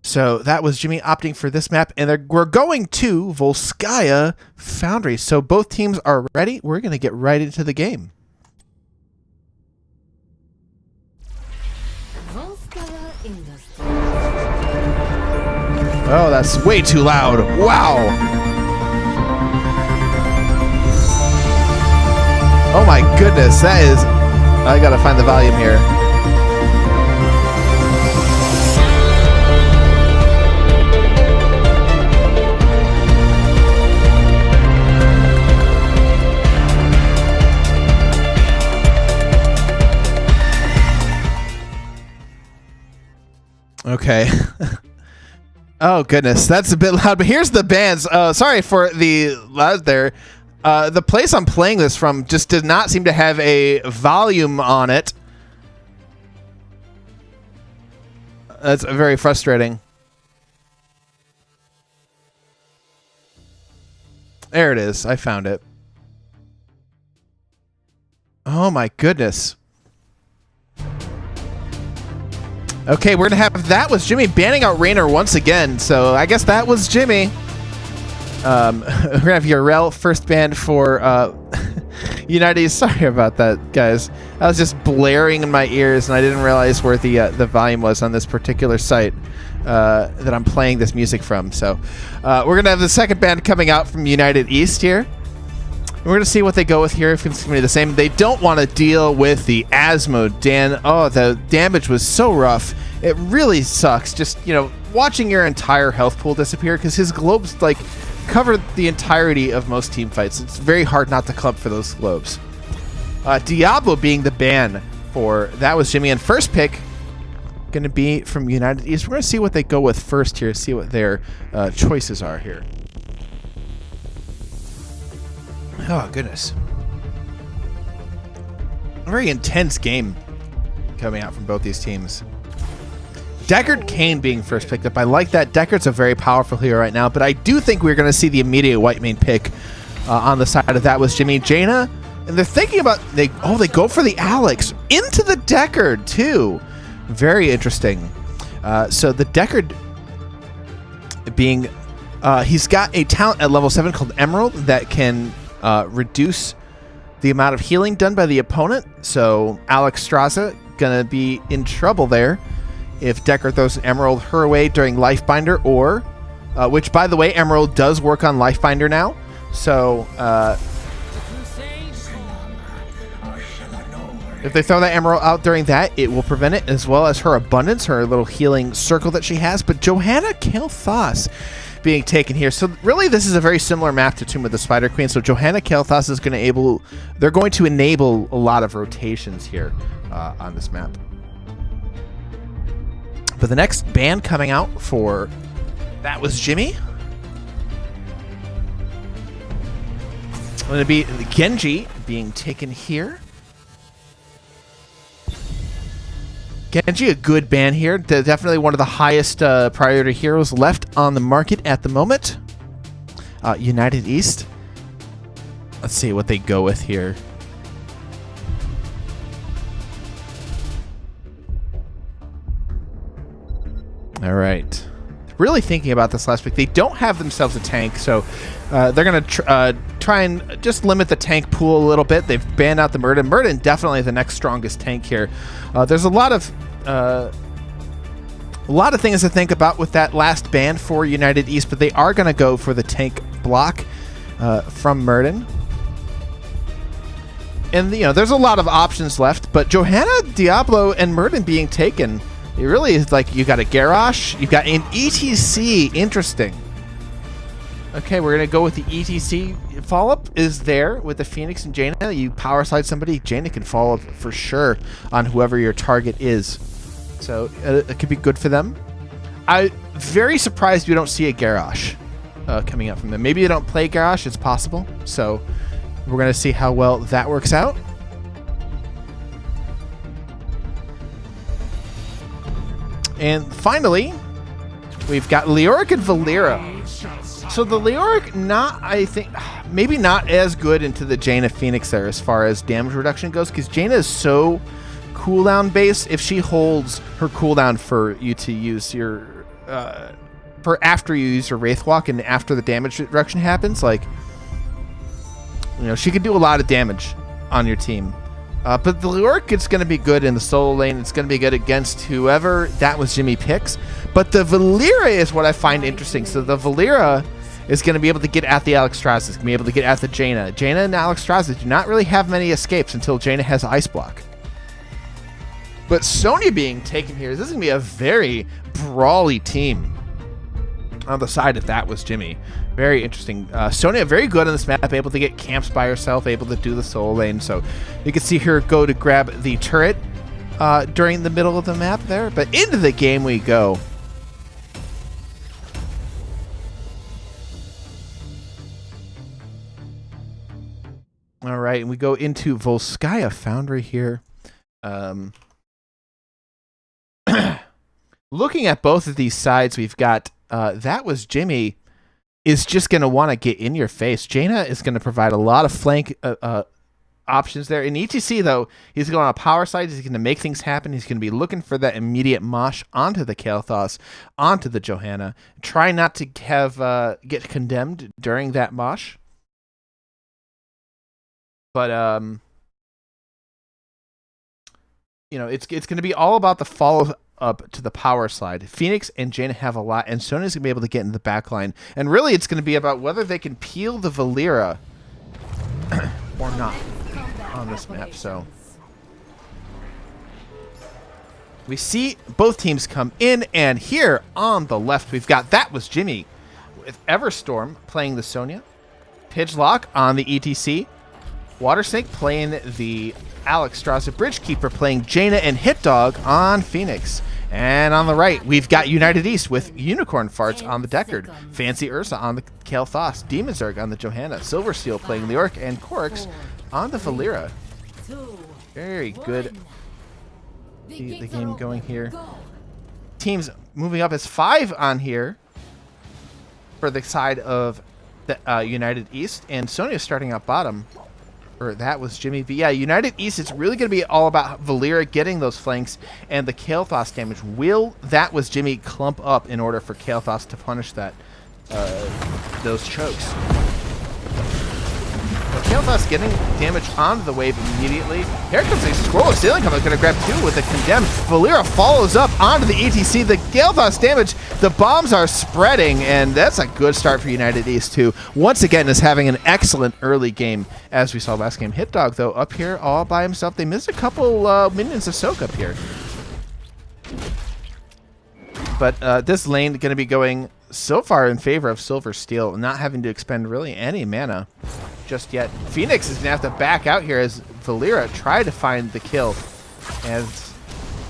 So That Was Jimmy opting for this map, and we're going to Volskaya Foundry. So both teams are ready. We're going to get right into the game. Oh, that's way too loud. Wow. Oh my goodness, that is... I gotta find the volume here. Okay. Oh goodness, that's a bit loud, but here's the bands. Sorry for the loud there. The place I'm playing this from just did not seem to have a volume on it. That's very frustrating. There it is. I found it. Oh my goodness. Okay, we're gonna have That Was Jimmy banning out Rainer once again. So I guess That Was Jimmy. We're gonna have Urel first banned for United. Sorry about that, guys. I was just blaring in my ears, and I didn't realize where the volume was on this particular site that I'm playing this music from. So we're gonna have the second band coming out from United East here. We're gonna see what they go with here. If it's gonna be the same, they don't want to deal with the Asmo. Dan, oh, the damage was so rough. It really sucks. Just watching your entire health pool disappear because his globes cover the entirety of most team fights. It's very hard not to club for those globes. Diablo being the ban for That Was Jimmy, and first pick going to be from United East. We're going to see what they go with first here, see what their choices are here. Oh, goodness. A very intense game coming out from both these teams. Deckard Cain being first picked up. I like that. Deckard's a very powerful hero right now, but I do think we're going to see the immediate white main pick on the side of That Was Jimmy. Jaina, and they're thinking about... They go for the Alex into the Deckard, too. Very interesting. So the Deckard being... he's got a talent at level 7 called Emerald that can reduce the amount of healing done by the opponent. So Alex Straza going to be in trouble there if Deckard throws an Emerald her way during Lifebinder, or, which, by the way, Emerald does work on Lifebinder now. So, if they throw that Emerald out during that, it will prevent it, as well as her Abundance, her little healing circle that she has. But Johanna Kael'thas being taken here. So, really, this is a very similar map to Tomb of the Spider Queen. So, Johanna Kael'thas is they're going to enable a lot of rotations here on this map. But the next band coming out for That Was Jimmy, going to be Genji being taken here. Genji, a good band here. Definitely one of the highest priority heroes left on the market at the moment. United East. Let's see what they go with here. All right. Really thinking about this last pick. They don't have themselves a tank, so they're going to try and just limit the tank pool a little bit. They've banned out the Murden. Murden definitely the next strongest tank here. There's a lot of things to think about with that last ban for United East, but they are going to go for the tank block from Murden. And there's a lot of options left, but Johanna, Diablo, and Murden being taken. It really is you got a Garrosh, you've got an ETC. Interesting. Okay, we're going to go with the ETC. Follow-up is there with the Phoenix and Jaina. You power slide somebody, Jaina can follow up for sure on whoever your target is. So it could be good for them. I'm very surprised we don't see a Garrosh coming up from them. Maybe they don't play Garrosh, it's possible. So we're going to see how well that works out. And finally, we've got Leoric and Valera. So the Leoric, I think, maybe not as good into the Jaina Phoenix there as far as damage reduction goes, because Jaina is so cooldown based. If she holds her cooldown for you to use your, for after you use your Wraith Walk and after the damage reduction happens, like, you know, she could do a lot of damage on your team. But the Leoric is going to be good in the solo lane. It's going to be good against whoever That Was Jimmy picks. But the Valeera is what I find interesting. So the Valeera is going to be able to get at the Alexstrasza. It's going to be able to get at the Jaina. Jaina and Alexstrasza do not really have many escapes until Jaina has Ice Block. But Sonya being taken here, this is going to be a very brawly team on the side if That Was Jimmy. Very interesting. Sonya very good on this map, able to get camps by herself, able to do the solo lane. So you can see her go to grab the turret during the middle of the map there. But into the game we go. All right, and we go into Volskaya Foundry here. Looking at both of these sides, we've got That Was Jimmy is just going to want to get in your face. Jaina is going to provide a lot of flank options there. In ETC, though, he's going on a power side. He's going to make things happen. He's going to be looking for that immediate mosh onto the Kael'thas, onto the Johanna. Try not to have get condemned during that mosh. But you know, it's going to be all about the follow up to the power side. Phoenix and Jaina have a lot, and Sonya's going to be able to get in the back line. And really, it's going to be about whether they can peel the Valeera or not on this map. So we see both teams come in, and here on the left, we've got That Was Jimmy with Everstorm playing the Sonya, Pidgelock on the ETC, Watersnake playing the Alexstrasza, Bridgekeeper playing Jaina, and Hitdog on Phoenix. And on the right, we've got United East with Unicorn Farts on the Deckard, Fancy Ursa on the Kael'thas, Demon Zerg on the Johanna, Silversteel playing Leoric, and Corix on the Valeera. Very good. The game going here. Teams moving up as 5 on here for the side of the United East, and Sonya starting out bottom. Or That Was Jimmy. But yeah, United East, it's really going to be all about Valeera getting those flanks and the Kael'thas damage. Will That Was Jimmy clump up in order for Kael'thas to punish that those chokes? But Kael'thas getting damage onto the wave immediately. Here comes a Scroll of Sailing Coming, going to grab 2 with a Condemned. Valeera follows up onto the ETC. The Kael'thas damage, the bombs are spreading, and that's a good start for United East, too. Once again, is having an excellent early game, as we saw last game. Hitdog, though, up here all by himself. They missed a couple minions of soak up here. But this lane going to be going so far in favor of Silversteel, not having to expend really any mana just yet. Phoenix is going to have to back out here as Valeera try to find the kill. As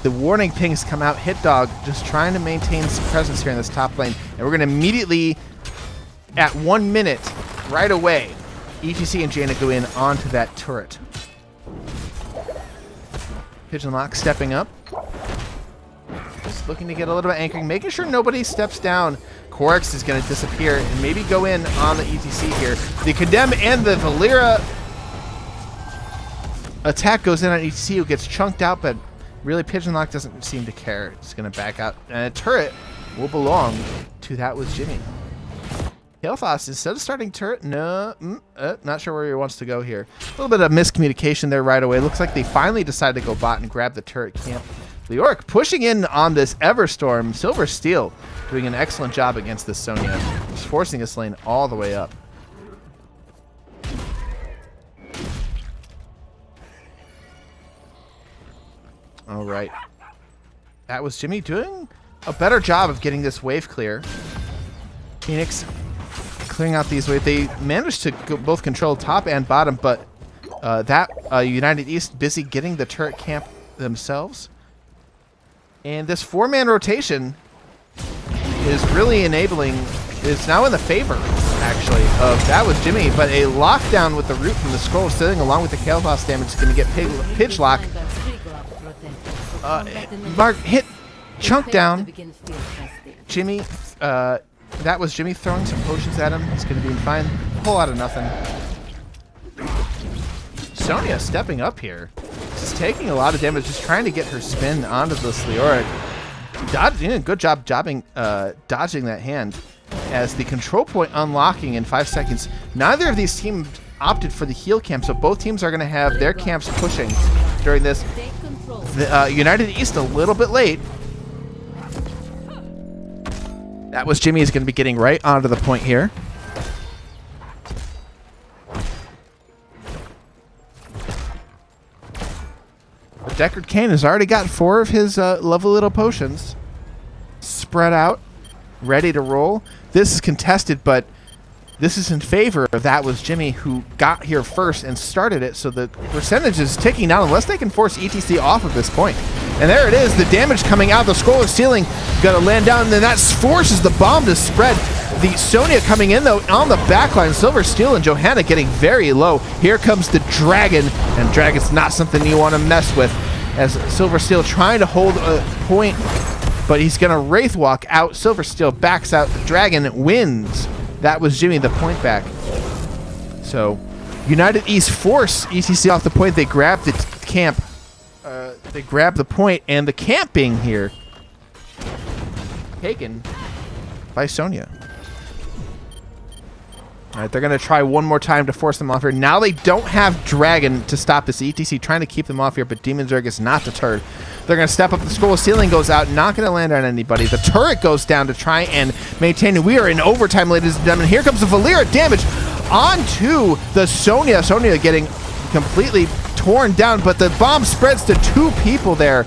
the warning pings come out, Hitdog just trying to maintain some presence here in this top lane. And we're going to immediately, at 1 minute, right away, ETC and Jaina go in onto that turret. Pigeonlock stepping up. Just looking to get a little bit anchoring, making sure nobody steps down. Corix is going to disappear and maybe go in on the ETC here. The Condemn and the Valeera attack goes in on ETC, who gets chunked out, but really Pigeonlock doesn't seem to care. It's going to back out. And a turret will belong to That Was Jimmy. Kael'thas, instead of starting turret, no, not sure where he wants to go here. A little bit of miscommunication there right away. Looks like they finally decided to go bot and grab the turret camp. Leoric pushing in on this Everstorm. Silversteel doing an excellent job against this Sonya. Just forcing this lane all the way up. All right. That Was Jimmy doing a better job of getting this wave clear. Phoenix clearing out these waves. They managed to both control top and bottom, but United East busy getting the turret camp themselves. And this 4-man rotation is really enabling, is now in the favor, actually, of That Was Jimmy. But a lockdown with the root from the Scroll sitting along with the Kael'thas damage is going to get Pidgelock. Mark hit, chunk down. Jimmy going That was Jimmy throwing some potions at him. He's going to be fine. Whole lot of nothing. Sonya stepping up here. She's taking a lot of damage, just trying to get her spin onto this Leoric. Good job dodging that hand. As the control point unlocking in 5 seconds. Neither of these teams opted for the heal camp, so both teams are going to have their camps pushing during this. The United East a little bit late. That was Jimmy is going to be getting right onto the point here. But Deckard Cain has already got 4 of his lovely little potions spread out, ready to roll. This is contested, but this is in favor of That Was Jimmy, who got here first and started it, so the percentage is ticking down unless they can force ETC off of this point. And there it is, the damage coming out, the scroller ceiling gonna land down, and then that forces the bomb to spread. The Sonya coming in, though, on the backline. Silver Steel and Johanna getting very low. Here comes the Dragon, and Dragon's not something you want to mess with, as Silver Steel trying to hold a point, but he's gonna Wraith Walk out. Silver Steel backs out, the Dragon wins. That was Jimmy, the point back. So, United East force ETC off the point. They grab the camp. They grab the point, and the camp being here taken by Sonya. All right, they're going to try one more time to force them off here. Now they don't have Dragon to stop this. ETC trying to keep them off here, but Demon Zerg is not deterred. They're going to step up. The scroll ceiling goes out, not going to land on anybody. The turret goes down to try and maintain. We are in overtime, ladies and gentlemen. Here comes the Valyra damage onto the Sonya. Sonya getting completely torn down, but the bomb spreads to 2 people there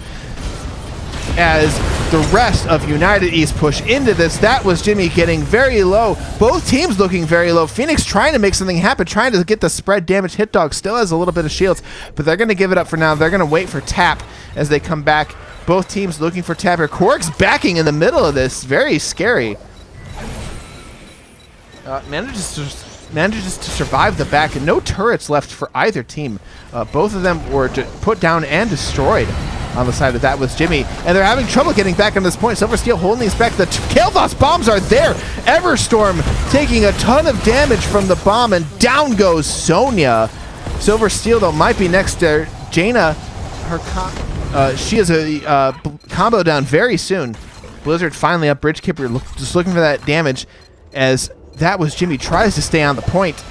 as the rest of United East push into this. That was Jimmy getting very low. Both teams looking very low. Phoenix trying to make something happen, trying to get the spread damage. Hit Dog still has a little bit of shields, but they're going to give it up for now. They're going to wait for tap as they come back. Both teams looking for tap here. Korg's backing in the middle of this. Very scary. Manages to survive the back, and no turrets left for either team. Both of them were put down and destroyed on the side of That Was Jimmy, and they're having trouble getting back on this point. Silver Steel holding these back. The Kael'thas bombs are there. Everstorm taking a ton of damage from the bomb, and down goes Sonya. Silver Steel, though, might be next to Jaina. She has a combo down very soon. Blizzard finally up. Bridgekeeper just looking for that damage as That Was Jimmy tries to stay on the point.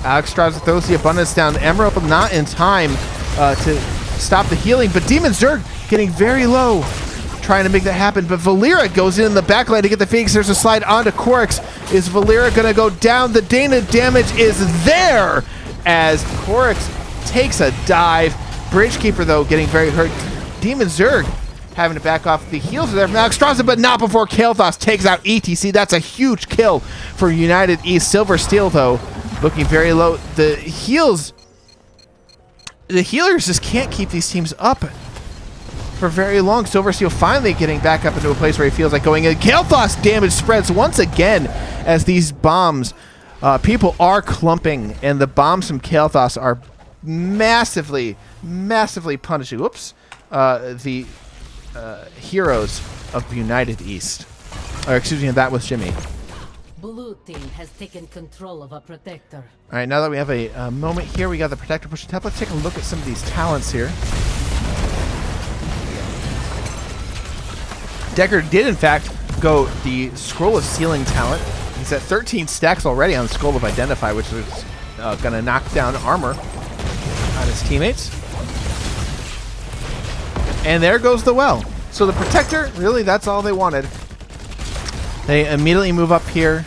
Alex Strauss throws the abundance down. Emerald not in time to stop the healing, but Demon Zerg getting very low, trying to make that happen. But Valyra goes in the backline to get the Phoenix. There's a slide onto Korix. Is Valyra going to go down? The Dana damage is there as Korix takes a dive. Bridgekeeper, though, getting very hurt. Demon Zerg having to back off. The heals are there from Alex Strauss, but not before Kael'thas takes out ETC. That's a huge kill for United East. Silver Steel, though, looking very low. The healers just can't keep these teams up for very long. Silver Steel finally getting back up into a place where he feels like going in. Kael'thas damage spreads once again as these bombs, people are clumping, and the bombs from Kael'thas are massively punishing. Whoops. The heroes of United East. Or excuse me, That Was Jimmy. Blue team has taken control of a protector. All right, now that we have a moment here, we got the protector pushing top. Let's take a look at some of these talents here. Deckard did, in fact, go the Scroll of Sealing talent. He's at 13 stacks already on Scroll of Identify, which is going to knock down armor on his teammates. And there goes the well. So the protector, really, that's all they wanted. They immediately move up here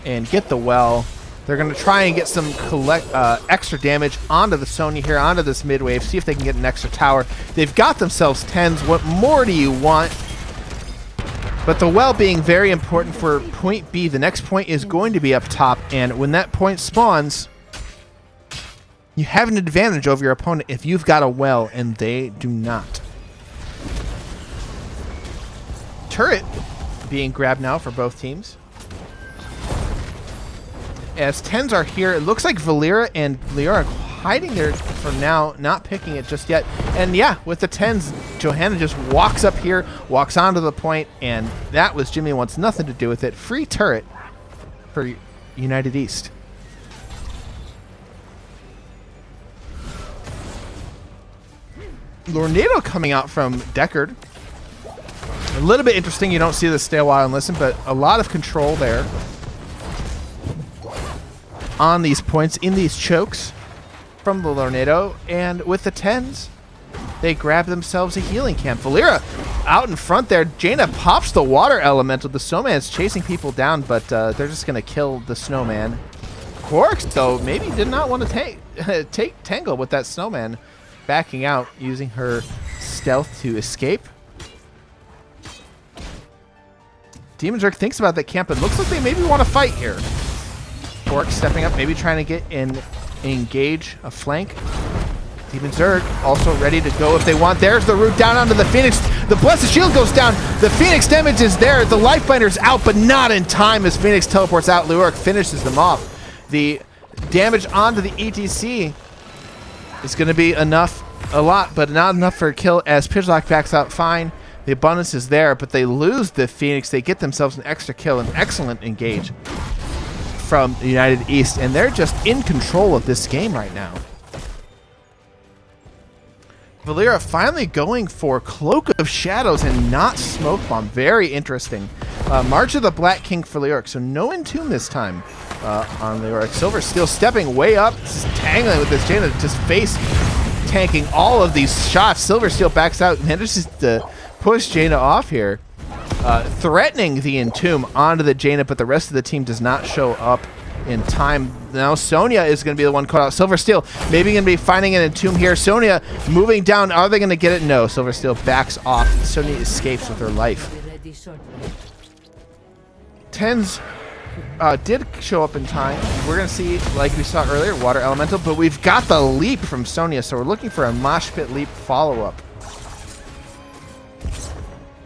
and get the well. They're going to try and get some extra damage onto the Sonya here, onto this mid wave, see if they can get an extra tower. They've got themselves 10s. What more do you want? But the well being very important for point B. The next point is going to be up top, and when that point spawns, you have an advantage over your opponent if you've got a well, and they do not. Turret being grabbed now for both teams. As 10s are here, it looks like Valyra and Leoric hiding there for now, not picking it just yet. And yeah, with the 10s, Johanna just walks up here, walks onto the point, and that was Jimmy wants nothing to do with it. Free turret for United East. Lornado coming out from Deckard. A little bit interesting. You don't see this stay a while and listen, but a lot of control there on these points in these chokes from the Lornado. And with the 10s, they grab themselves a healing camp. Valera out in front there. Jaina pops the water elemental. The snowman's chasing people down, but they're just going to kill the snowman. Quarks, though, maybe did not want to take Tangle with that snowman. Backing out, using her stealth to escape. Demon Zerg thinks about that camp and looks like they maybe want to fight here. Quark stepping up, maybe trying to get in, engage a flank. Demon Zerg also ready to go if they want. There's the root down onto the Phoenix. The Blessed Shield goes down. The Phoenix damage is there. The Lifebinder's out, but not in time as Phoenix teleports out. Leoric finishes them off. The damage onto the ETC is going to be enough, a lot, but not enough for a kill as Pidgelock backs out fine. The abundance is there, but they lose the Phoenix. They get themselves an extra kill, an excellent engage from the United East, and they're just in control of this game right now. Valera finally going for Cloak of Shadows and not Smoke Bomb. Very interesting. March of the Black King for Leoric, so no Entomb this time on Leoric. Silver still stepping way up, just tangling with this Jaina, just face tanking all of these shots. Silver Steel backs out and manages to push Jaina off here, threatening the Entomb onto the Jaina, but the rest of the team does not show up in time. Now Sonya is going to be the one caught out. Silver Steel maybe going to be finding an Entomb here. Sonya moving down. Are they going to get it? No. Silver Steel backs off. Sonya escapes with her life. 10s did show up in time. We're going to see, like we saw earlier, Water Elemental, but we've got the leap from Sonya, so we're looking for a Mosh Pit Leap follow-up.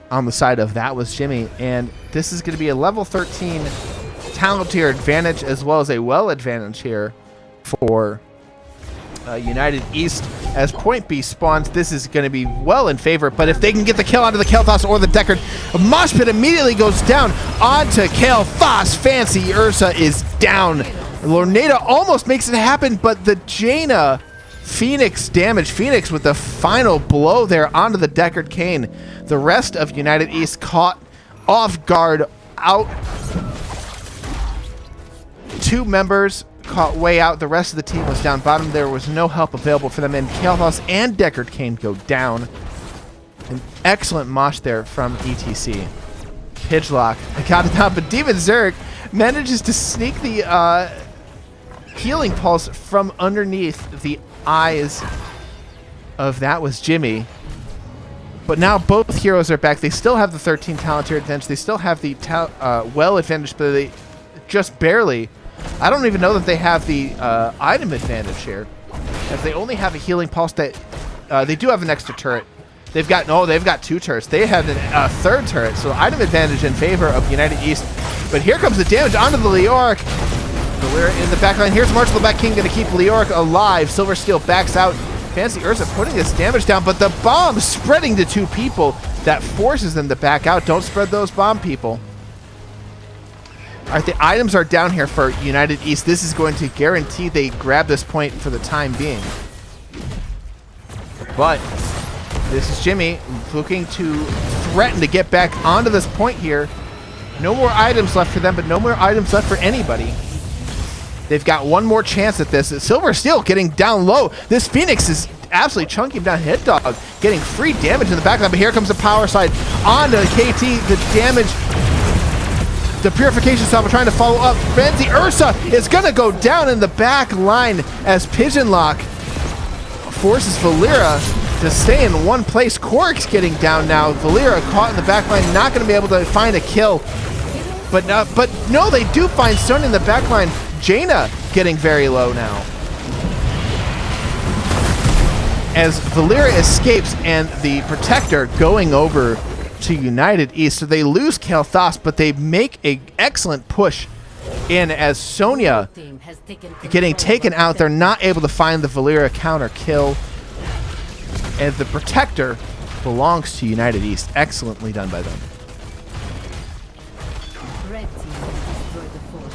On the side of that was Jimmy, and this is going to be a level 13 talent tier advantage as well as a well advantage here for United East. As Point B spawns, this is going to be well in favor, but if they can get the kill onto the Kael'thas or the Deckard, Mosh Pit immediately goes down onto Kael'thas. Fancy Ursa is down. Lornada almost makes it happen, but the Jaina Phoenix damage. Phoenix with the final blow there onto the Deckard Cain. The rest of United East caught off guard out. 2 members caught way out. The rest of the team was down bottom. There was no help available for them, and Kael'thas and Deckard Cain go down. An excellent mosh there from ETC. Pidgelock got it down, but Demon Zerg manages to sneak the healing pulse from underneath the eyes of that was Jimmy. But now both heroes are back. They still have the 13 talent tier advantage. They still have the well advantage, but they just barely. I don't even know that they have the item advantage here, as they only have a healing pulse. That they do have an extra turret. They've got 2 turrets. They have a 3rd turret, so item advantage in favor of United East. But here comes the damage onto the Leoric. We're in the back line. Here's March of the Black King going to keep Leoric alive. Silver Steel backs out. Fancy Ursa putting this damage down, but the bomb spreading to 2 people. That forces them to back out. Don't spread those bomb, people. All right, the items are down here for United East. This is going to guarantee they grab this point for the time being. But this is Jimmy looking to threaten to get back onto this point here. No more items left for them, but no more items left for anybody. They've got one more chance at this. Silver Steel getting down low. This Phoenix is absolutely chunking down Hit Dog, getting free damage in the backline. But here comes the power slide onto KT. The damage, the Purification Salvo trying to follow up. Fancy Ursa is going to go down in the back line as Pigeon Lock forces Valera to stay in one place. Cork's getting down now. Valera caught in the back line, not going to be able to find a kill. But no, they do find Sonya in the back line. Jaina getting very low now. As Valera escapes and the Protector going over to United East. So they lose Kael'thas, but they make an excellent push in as Sonya Team has taken getting control taken of out. They're objective. not able to find the Valyria counter kill. And the Protector belongs to United East. Excellently done by them. Red team has destroyed the fort.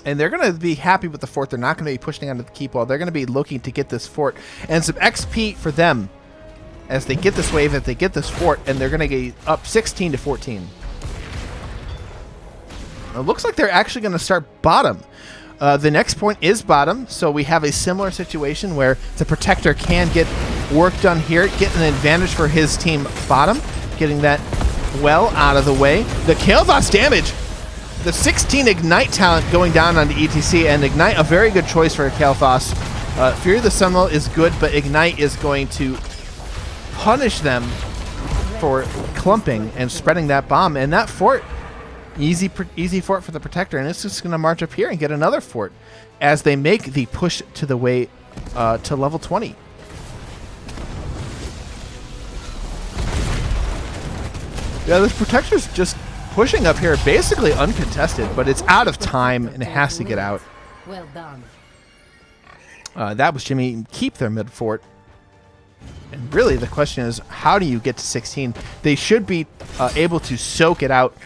And they're going to be happy with the fort. They're not going to be pushing onto the keep wall. They're going to be looking to get this fort and some XP for them as they get this wave, as they get this fort, and they're going to get up 16 to 14. It looks like they're actually going to start bottom. The next point is bottom, so we have a similar situation where the Protector can get work done here, get an advantage for his team bottom, getting that well out of the way. The Kael'thas damage! The 16 Ignite talent going down on the ETC, and Ignite, a very good choice for Kael'thas. Fury of the Sunwell is good, but Ignite is going to punish them for clumping and spreading that bomb. And that fort, easy fort for the Protector, and it's just going to march up here and get another fort as they make the push to the way to level 20. Yeah, this Protector's just pushing up here, basically uncontested, but it's out of time and it has to get out. Well done. That was Jimmy. Keep their mid fort. And really, the question is, how do you get to 16? They should be able to soak it out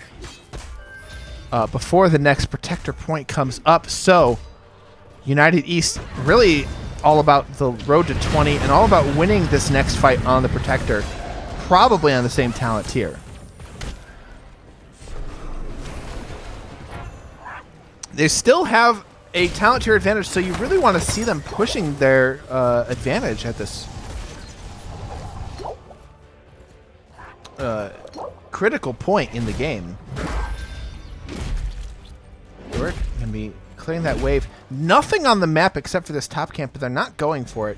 before the next Protector point comes up. So, United East really all about the road to 20 and all about winning this next fight on the Protector, probably on the same talent tier. They still have a talent tier advantage, so you really want to see them pushing their advantage at this critical point in the game. We're going to be clearing that wave. Nothing on the map except for this top camp, but they're not going for it.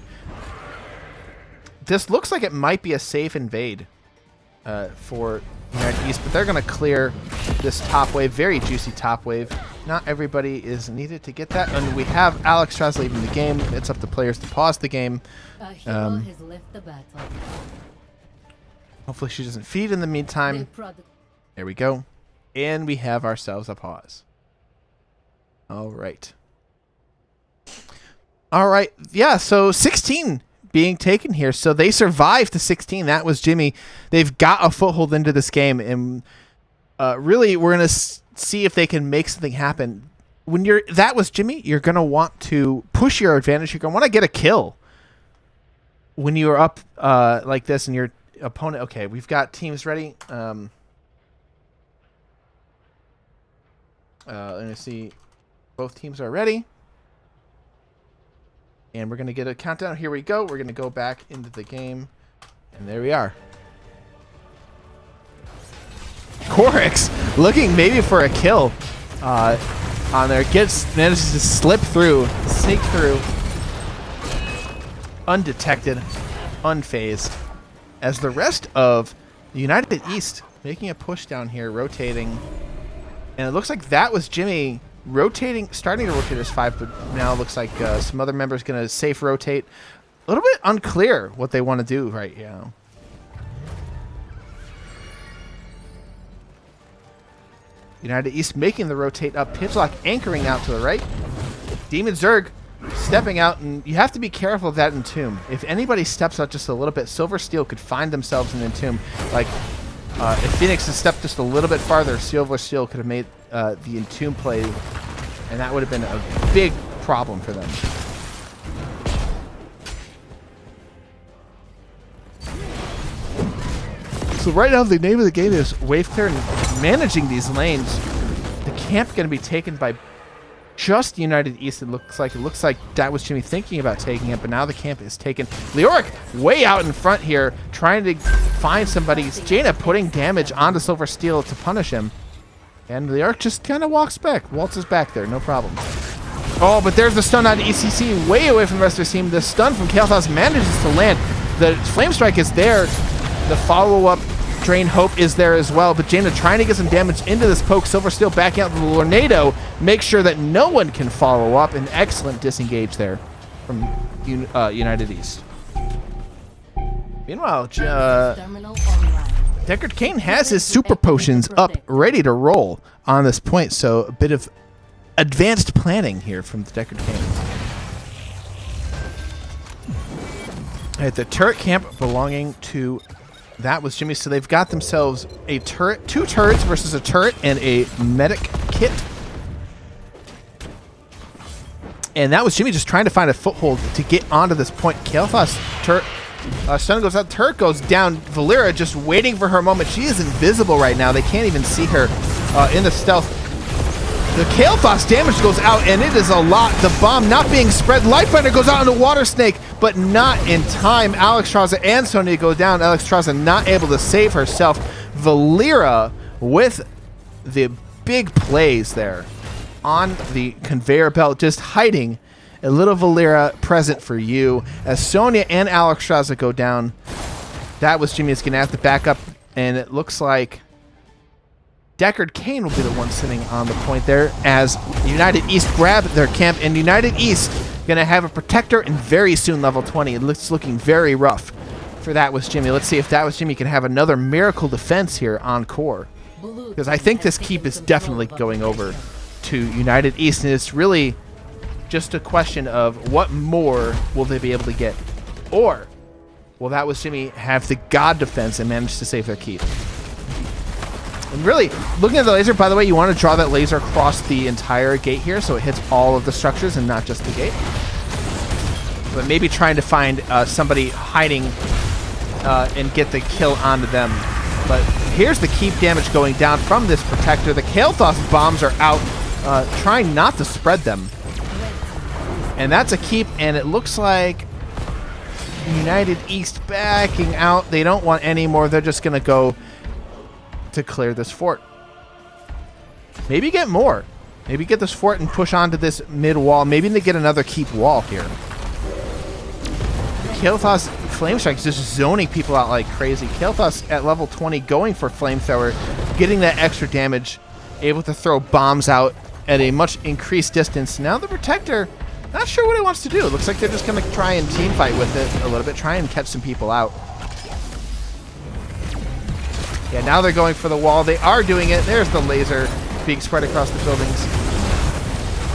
This looks like it might be a safe invade for United East, but they're going to clear this top wave. Very juicy top wave. Not everybody is needed to get that. And we have Alex Traz leaving the game. It's up to players to pause the game. A hero has left the battle. Hopefully she doesn't feed in the meantime. There we go. And we have ourselves a pause. All right. All right. Yeah, so 16 being taken here. So they survived to 16. That was Jimmy. They've got a foothold into this game. And really, we're going to see if they can make something happen. When that was Jimmy, you're going to want to push your advantage. You're going to want to get a kill. When you're up like this and your opponent... Okay, we've got teams ready. Let me see. Both teams are ready. And we're going to get a countdown. Here we go. We're going to go back into the game. And there we are. Corix looking maybe for a kill on there. Manages to slip through, sneak through. Undetected, unfazed. As the rest of the United East making a push down here, rotating. And it looks like that was Jimmy rotating, starting to rotate as 5, but now it looks like some other members going to safe rotate. A little bit unclear what they want to do right now. United East making the rotate up. Pitchlock anchoring out to the right. Demon Zerg stepping out, and you have to be careful of that Entomb. If anybody steps out just a little bit, Silver Steel could find themselves in Entomb. Like, if Phoenix had stepped just a little bit farther, Silver Steel could have made the Entomb play, and that would have been a big problem for them. So right now, the name of the game is Wave Clear, and managing these lanes. The camp going to be taken by just United East. It looks like that was Jimmy thinking about taking it, but now the camp is taken. Leoric way out in front here, trying to find somebody. Jaina putting damage onto Silver Steel to punish him. And Leoric just kind of walks back, waltzes back there, no problem. Oh, but there's the stun on ECC, way away from the rest of the team. The stun from Kael'thas manages to land. The Flame Strike is there. The follow-up Drain Hope is there as well, but Jaina trying to get some damage into this poke. Silver Steel backing out the Tornado, make sure that no one can follow up. An excellent disengage there from United East. Meanwhile, Deckard Cain has his super potions up, ready to roll on this point, so a bit of advanced planning here from the Deckard Cain. At the turret camp belonging to That Was Jimmy, so they've got themselves a turret, 2 turrets versus a turret, and a medic kit. And That Was Jimmy just trying to find a foothold to get onto this point. Kael'thas turret. Stun goes out, turret goes down. Valeera just waiting for her moment. She is invisible right now. They can't even see her in the stealth. The Kael'thas damage goes out, and it is a lot. The bomb not being spread. Lightfinder goes out into Water Snake, but not in time. Alexstrasza and Sonya go down. Alexstrasza not able to save herself. Valeera with the big plays there on the conveyor belt, just hiding. A little Valeera present for you. As Sonya and Alexstrasza go down, That Was Jimmy is going to have to back up, and it looks like Deckard Cain will be the one sitting on the point there as United East grab their camp, and United East going to have a protector and very soon level 20. It's looking very rough for That Was Jimmy. Let's see if That Was Jimmy can have another miracle defense here on core, because I think this keep is definitely going over to United East, and it's really just a question of what more will they be able to get, or will That Was Jimmy have the God defense and manage to save their keep? And really, looking at the laser, by the way, you want to draw that laser across the entire gate here so it hits all of the structures and not just the gate. But maybe trying to find somebody hiding and get the kill onto them. But here's the keep damage going down from this protector. The Kael'thas bombs are out, trying not to spread them. And that's a keep, and it looks like United East backing out. They don't want any more. They're just going to go to clear this fort. Maybe get more. Maybe get this fort and push onto this mid wall. Maybe they get another keep wall here. Kael'thas Flame Strike is just zoning people out like crazy. Kael'thas at level 20 going for Flamethrower, getting that extra damage, able to throw bombs out at a much increased distance. Now the Protector, not sure what he wants to do. It looks like they're just going to try and team fight with it a little bit, try and catch some people out. Yeah, now they're going for the wall. They are doing it. There's the laser being spread across the buildings.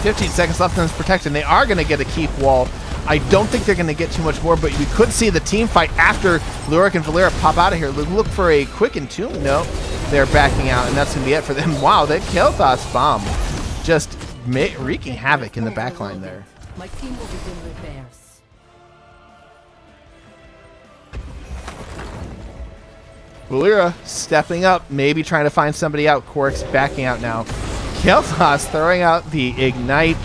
15 seconds left on this Protector, and they are going to get a keep wall. I don't think they're going to get too much more, but we could see the team fight after Lurik and Valeera pop out of here. Look for a quick entomb. No, they're backing out, and that's going to be it for them. Wow, that Kael'thas bomb just wreaking havoc in the backline there. My team will begin repairs. Valeera stepping up, maybe trying to find somebody out. Quark's backing out now. Kael'thas throwing out the ignite.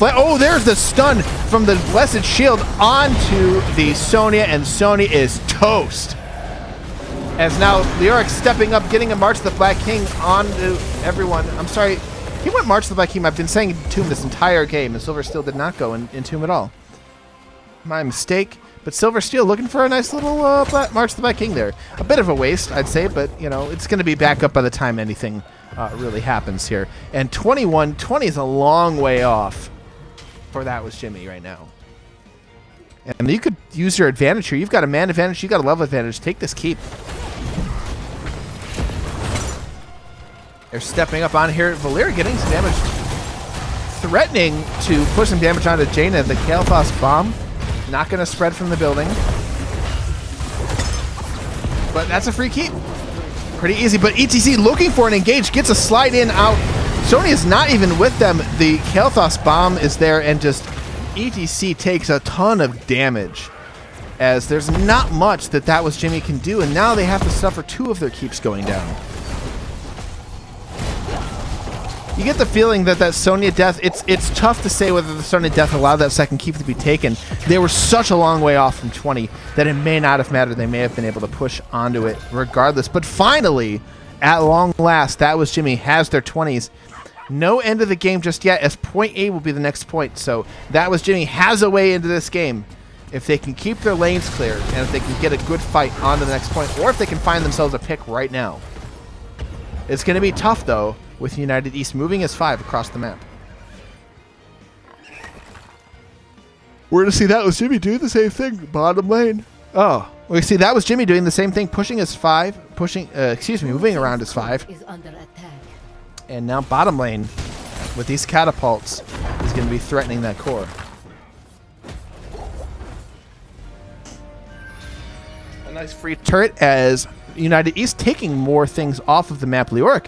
Oh, there's the stun from the Blessed Shield onto the Sonya, and Sonya is toast. As now Lyric stepping up, getting a March of the Black King onto everyone. I'm sorry, he went March of the Black King. I've been saying Tomb this entire game, and Silver still did not go in Tomb at all. My mistake. But Silver Steel looking for a nice little March of the Black King there. A bit of a waste, I'd say, but you know, it's going to be back up by the time anything really happens here. And 21-20 is a long way off for That Was Jimmy right now. And you could use your advantage here. You've got a man advantage, you've got a level advantage. Take this keep. They're stepping up on here. Valeera getting some damage. Threatening to push some damage onto Jaina. The Kael'thas bomb. Not going to spread from the building. But that's a free keep. Pretty easy. But ETC looking for an engage. Gets a slide in out. Sony is not even with them. The Kael'thas bomb is there, and just ETC takes a ton of damage. As there's not much that Was Jimmy can do. And now they have to suffer 2 of their keeps going down. You get the feeling that Sonya death, it's tough to say whether the Sonya death allowed that second keep to be taken. They were such a long way off from 20 that it may not have mattered. They may have been able to push onto it regardless. But finally, at long last, That Was Jimmy has their 20s. No end of the game just yet, as point A will be the next point. So That Was Jimmy has a way into this game if they can keep their lanes clear and if they can get a good fight on to the next point, or if they can find themselves a pick right now. It's going to be tough, though, with United East moving as 5 across the map. We're going to see That Was Jimmy do the same thing. Bottom lane. Oh, We see that was Jimmy doing the same thing, pushing his 5, moving around his 5. Is under attack. And now bottom lane with these catapults is going to be threatening that core. A nice free turret as United East taking more things off of the map. Leoric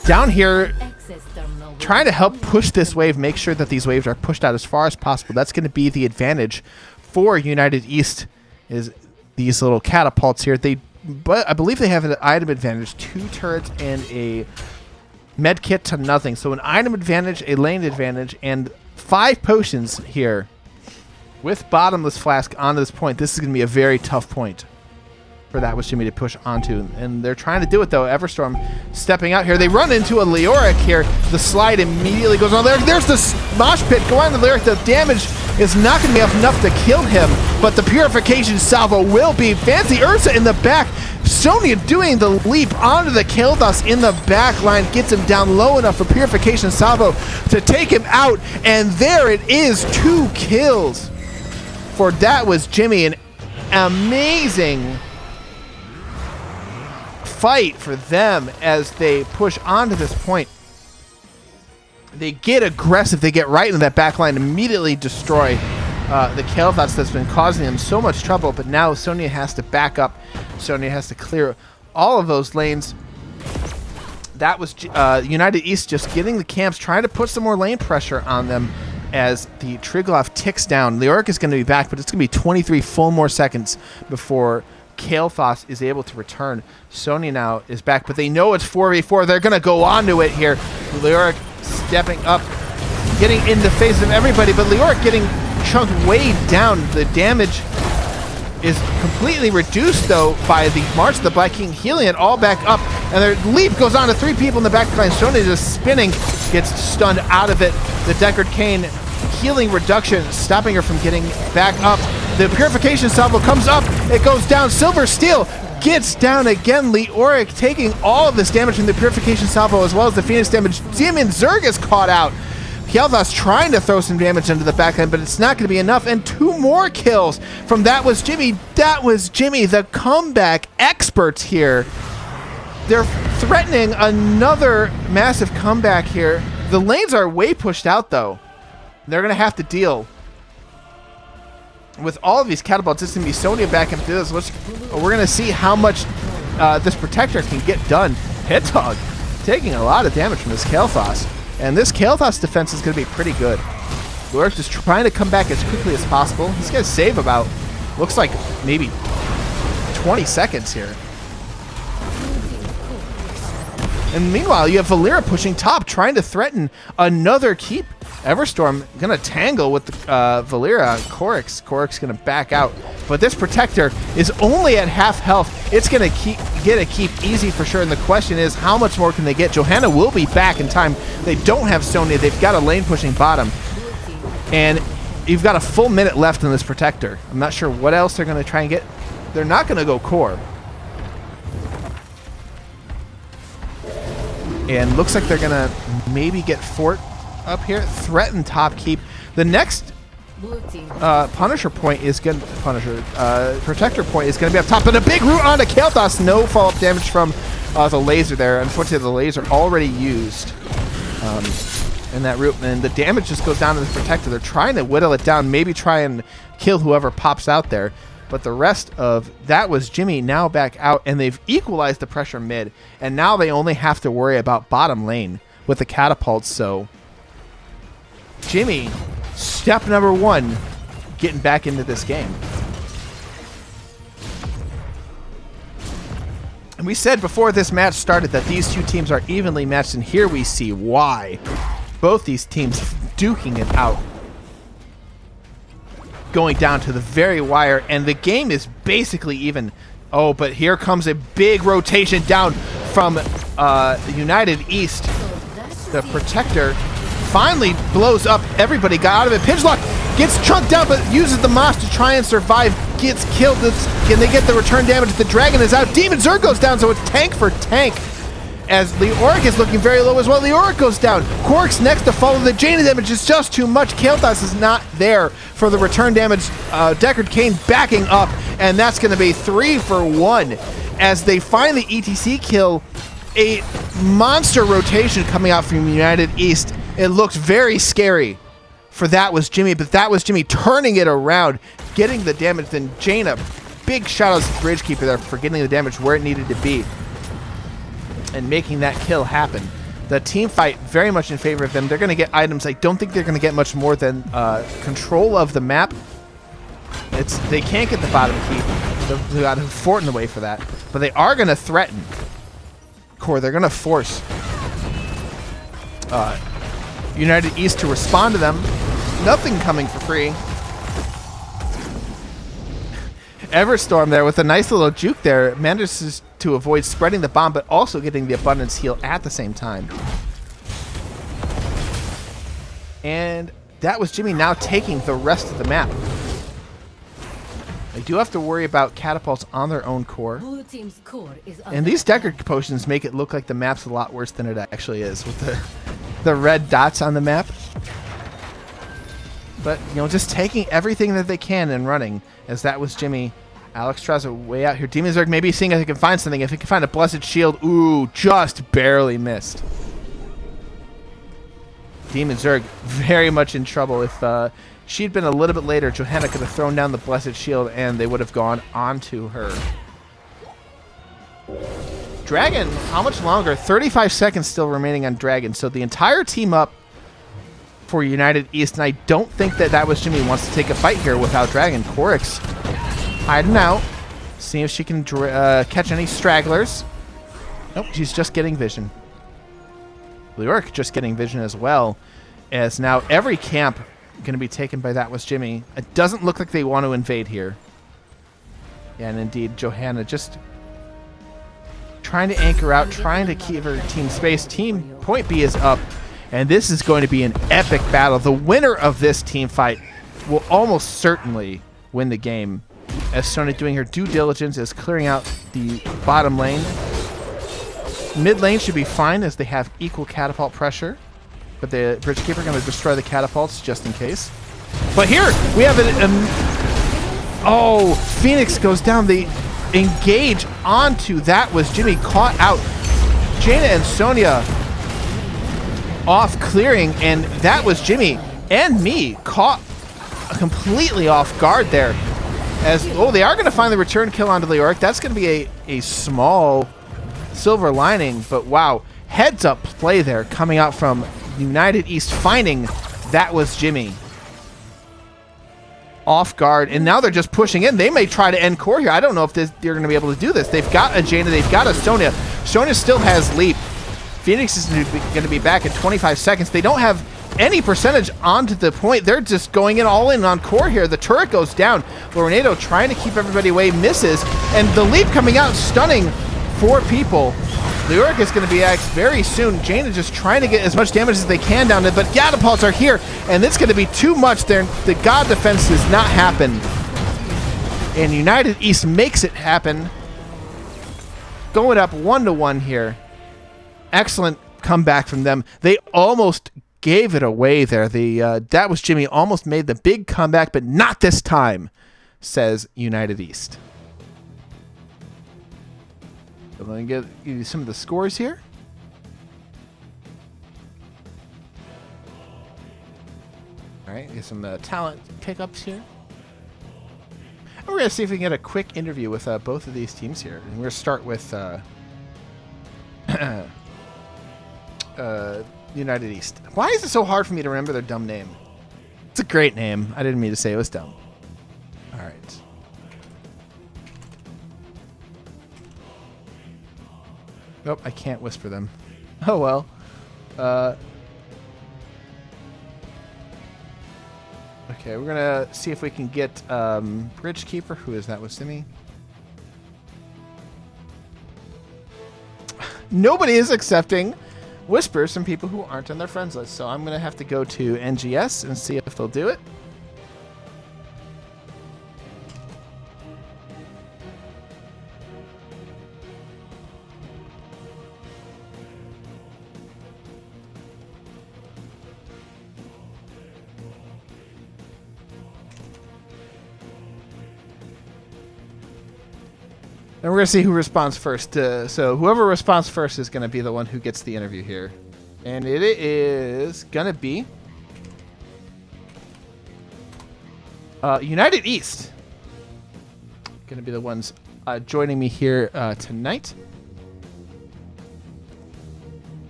down here Access terminal. trying to help push this wave, make sure that these waves are pushed out as far as possible. That's going to be the advantage for United East, is these little catapults here. But I believe they have an item advantage, 2 turrets and a med kit to nothing. So an item advantage, a lane advantage, and 5 potions here with bottomless flask onto this point. This is going to be a very tough point for that was Jimmy to push onto, and they're trying to do it though. Everstorm stepping out here. They run into a Leoric here. The slide immediately goes on there. There's the mosh pit going to Leoric. The damage is not going to be enough to kill him, but the purification salvo will be. Fancy Ursa in the back. Sonya doing the leap onto the Kael'thas in the back line, gets him down low enough for purification salvo to take him out, and there it is, 2 kills for that was Jimmy. An amazing fight for them as they push onto this point. They get aggressive. They get right into that back line, immediately destroy the Kael'thas that's been causing them so much trouble. But now Sonya has to back up. Sonya has to clear all of those lanes. That was United East just getting the camps, trying to put some more lane pressure on them as the Triglav ticks down. Leoric is going to be back, but it's going to be 23 full more seconds before Kael'thas is able to return. Sonya now is back, but they know it's 4v4. They're going to go on to it here. Leoric stepping up, getting in the face of everybody, but Leoric getting chunked way down. The damage is completely reduced, though, by the March of the Black King, healing it all back up, and their leap goes on to 3 people in the back line. Sonya just spinning, gets stunned out of it. The Deckard Cain healing reduction, stopping her from getting back up. The purification salvo comes up, it goes down. Silver Steel gets down again. Leoric taking all of this damage from the purification salvo as well as the Phoenix damage. Demon Zerg is caught out. Kael'thas trying to throw some damage into the backhand, but it's not going to be enough. And 2 more kills from That Was Jimmy. That was Jimmy, the comeback experts here. They're threatening another massive comeback here. The lanes are way pushed out, though. They're going to have to deal with all of these catapults. It's going to be Sonya back into this. We're going to see how much this Protector can get done. Hitdog taking a lot of damage from this Kael'thas. And this Kael'thas defense is going to be pretty good. Leoric just trying to come back as quickly as possible. He's going to save about, looks like maybe 20 seconds here. And meanwhile, you have Valeera pushing top, trying to threaten another keep. Everstorm going to tangle with the Valeera. Korik's going to back out. But this Protector is only at half health. It's going to get a keep easy for sure. And the question is, how much more can they get? Johanna will be back in time. They don't have Sonya. They've got a lane pushing bottom. And you've got a full minute left in this Protector. I'm not sure what else they're going to try and get. They're not going to go core. And looks like they're going to maybe get Fort up here, threaten top keep. The next Punisher point is going to Protector point is going to be up top, but a big root onto Kael'thas. No follow-up damage from the laser there. Unfortunately, the laser already used in that root, and the damage just goes down to the Protector. They're trying to whittle it down, maybe try and kill whoever pops out there. But the rest of That Was Jimmy now back out, and they've equalized the pressure mid, and now they only have to worry about bottom lane with the catapults. So Jimmy, step number 1, getting back into this game. And we said before this match started that these 2 teams are evenly matched, and here we see why. Both these teams duking it out, going down to the very wire, and the game is basically even. Oh, but here comes a big rotation down from United East. The Protector finally blows up. Everybody got out of it. Pidgelock gets chunked down, but uses the Moss to try and survive. Gets killed. Can they get the return damage? The Dragon is out. Demon Zerg goes down, so it's tank for tank. as Leoric is looking very low as well. Leoric goes down. Cork's next to follow. The Jaina damage is just too much. Kael'thas is not there for the return damage. Deckard Cain backing up, and that's going to be 3 for 1 as they find the ETC kill. A monster rotation coming out from United East. It looks very scary for That Was Jimmy, but That Was Jimmy turning it around, getting the damage. Then Jaina, big shout out to Bridgekeeper there for getting the damage where it needed to be and making that kill happen. The team fight very much in favor of them. They're going to get items. I don't think they're going to get much more than control of the map. They can't get the bottom key. They've got a fort in the way for that. But they are going to threaten Core. They're going to force United East to respond to them. Nothing coming for free. Everstorm there with a nice little juke there manages to avoid spreading the bomb, but also getting the abundance heal at the same time. And That Was Jimmy now taking the rest of the map. They do have to worry about catapults on their own core. Blue team's core is And these Deckard potions make it look like the map's a lot worse than it actually is with the red dots on the map. But, you know, just taking everything that they can and running, as That Was Jimmy. Alex tries a way out here. Demon Zerg maybe seeing if he can find something. If he can find a Blessed Shield. Ooh, just barely missed. Demon Zerg very much in trouble. If she'd been a little bit later, Johanna could have thrown down the Blessed Shield and they would have gone onto her. Dragon, how much longer? 35 seconds still remaining on Dragon. So the entire team up for United East, and I don't think that Was Jimmy wants to take a fight here without Dragon. Korix hiding out, seeing if she can catch any stragglers. Nope, she's just getting vision. Leoric just getting vision as well, as now every camp going to be taken by That Was Jimmy. It doesn't look like they want to invade here. Yeah, and indeed, Johanna just trying to anchor out, trying to keep her team space. Team Point B is up. And this is going to be an epic battle. The winner of this team fight will almost certainly win the game, as Sonya, doing her due diligence, is clearing out the bottom lane. Mid lane should be fine as they have equal catapult pressure, but the Bridgekeeper going to destroy the catapults just in case. But here we have oh, Phoenix goes down. They engage onto That Was Jimmy, caught out. Jaina and Sonya off clearing, and That Was Jimmy and me caught completely off guard there. As they are going to find the return kill onto Leoric. That's going to be a small silver lining, but wow, heads up play there coming out from United East, finding That Was Jimmy off guard, and now they're just pushing in. They may try to end core here. I don't know if they're going to be able to do this. They've got a Jaina, they've got a Sonya. Sonya still has leap. Phoenix is going to be back in 25 seconds. They don't have any percentage onto the point. They're just going in all in on core here. The turret goes down. Lorenado trying to keep everybody away, misses, and the leap coming out, stunning 4 people. Leoric is going to be axed very soon. Jaina just trying to get as much damage as they can down to it, but catapults are here, and it's going to be too much there. The God defense does not happen, and United East makes it happen. Going up 1-1 here. Excellent comeback from them. They almost gave it away there. That Was Jimmy almost made the big comeback, but not this time, says United East. I'm going to give you some of the scores here. All right, get some talent pickups here. And we're going to see if we can get a quick interview with both of these teams here. And we're going to start with United East. Why is it so hard for me to remember their dumb name? It's a great name. I didn't mean to say it was dumb. All right. Nope, I can't whisper them. Oh well. Okay, we're gonna see if we can get Bridgekeeper. Who is that? Was Simi? Nobody is accepting whispers from people who aren't on their friends list, so I'm gonna have to go to NGS and see if they'll do it. And we're going to see who responds first. So whoever responds first is going to be the one who gets the interview here. And it is going to be United East. Going to be the ones joining me here tonight.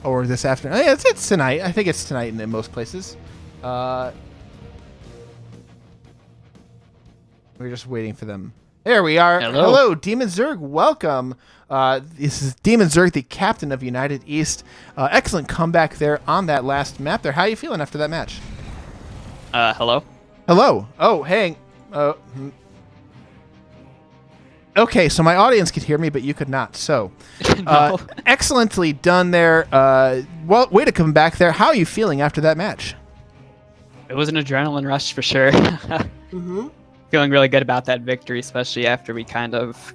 Or this afternoon. It's tonight. I think it's tonight in most places. We're just waiting for them. There we are. Hello, Demon Zerg. Welcome. This is Demon Zerg, the captain of United East. Excellent comeback there on that last map there. How are you feeling after that match? Hello? Hello. Oh, hey. Okay, so my audience could hear me, but you could not. So, No. excellently done there. Well, way to come back there. How are you feeling after that match? It was an adrenaline rush for sure. Feeling really good about that victory, especially after we kind of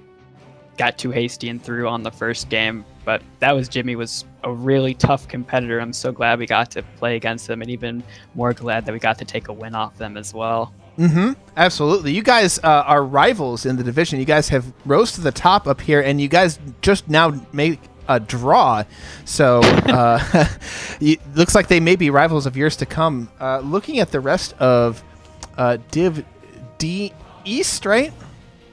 got too hasty and threw on the first game. But Jimmy was a really tough competitor. I'm so glad we got to play against him, and even more glad that we got to take a win off them as well. Absolutely. You guys are rivals in the division. You guys have rose to the top up here, and you guys just now make a draw. So looks like they may be rivals of years to come. Looking at the rest of Div D East, right?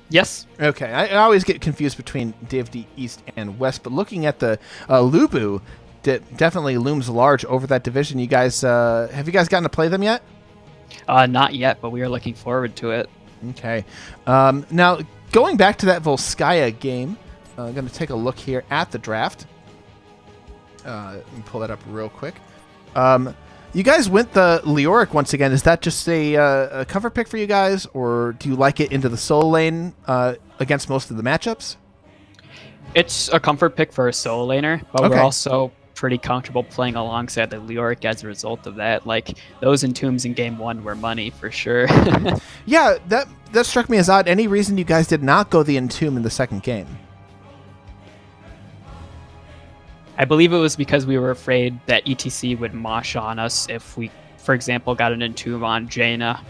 Yes. Okay. I always get confused between Div D East and West, but looking at the Lubu, definitely looms large over that division. You guys, have you guys gotten to play them yet? Not yet, but we are looking forward to it. Okay. Now, going back to that Volskaya game, I'm going to take a look here at the draft. Let me pull that up real quick. You guys went the Leoric once again. Is that just a cover pick for you guys, or do you like it into the solo lane against most of the matchups? It's a comfort pick for a solo laner, but Okay. we're also pretty comfortable playing alongside the Leoric as a result of that. Like, those entombs in game 1 were money for sure. Yeah, that struck me as odd. Any reason you guys did not go the Entomb in the second game? I believe it was because we were afraid that ETC would mosh on us if we, for example, got an entomb on Jaina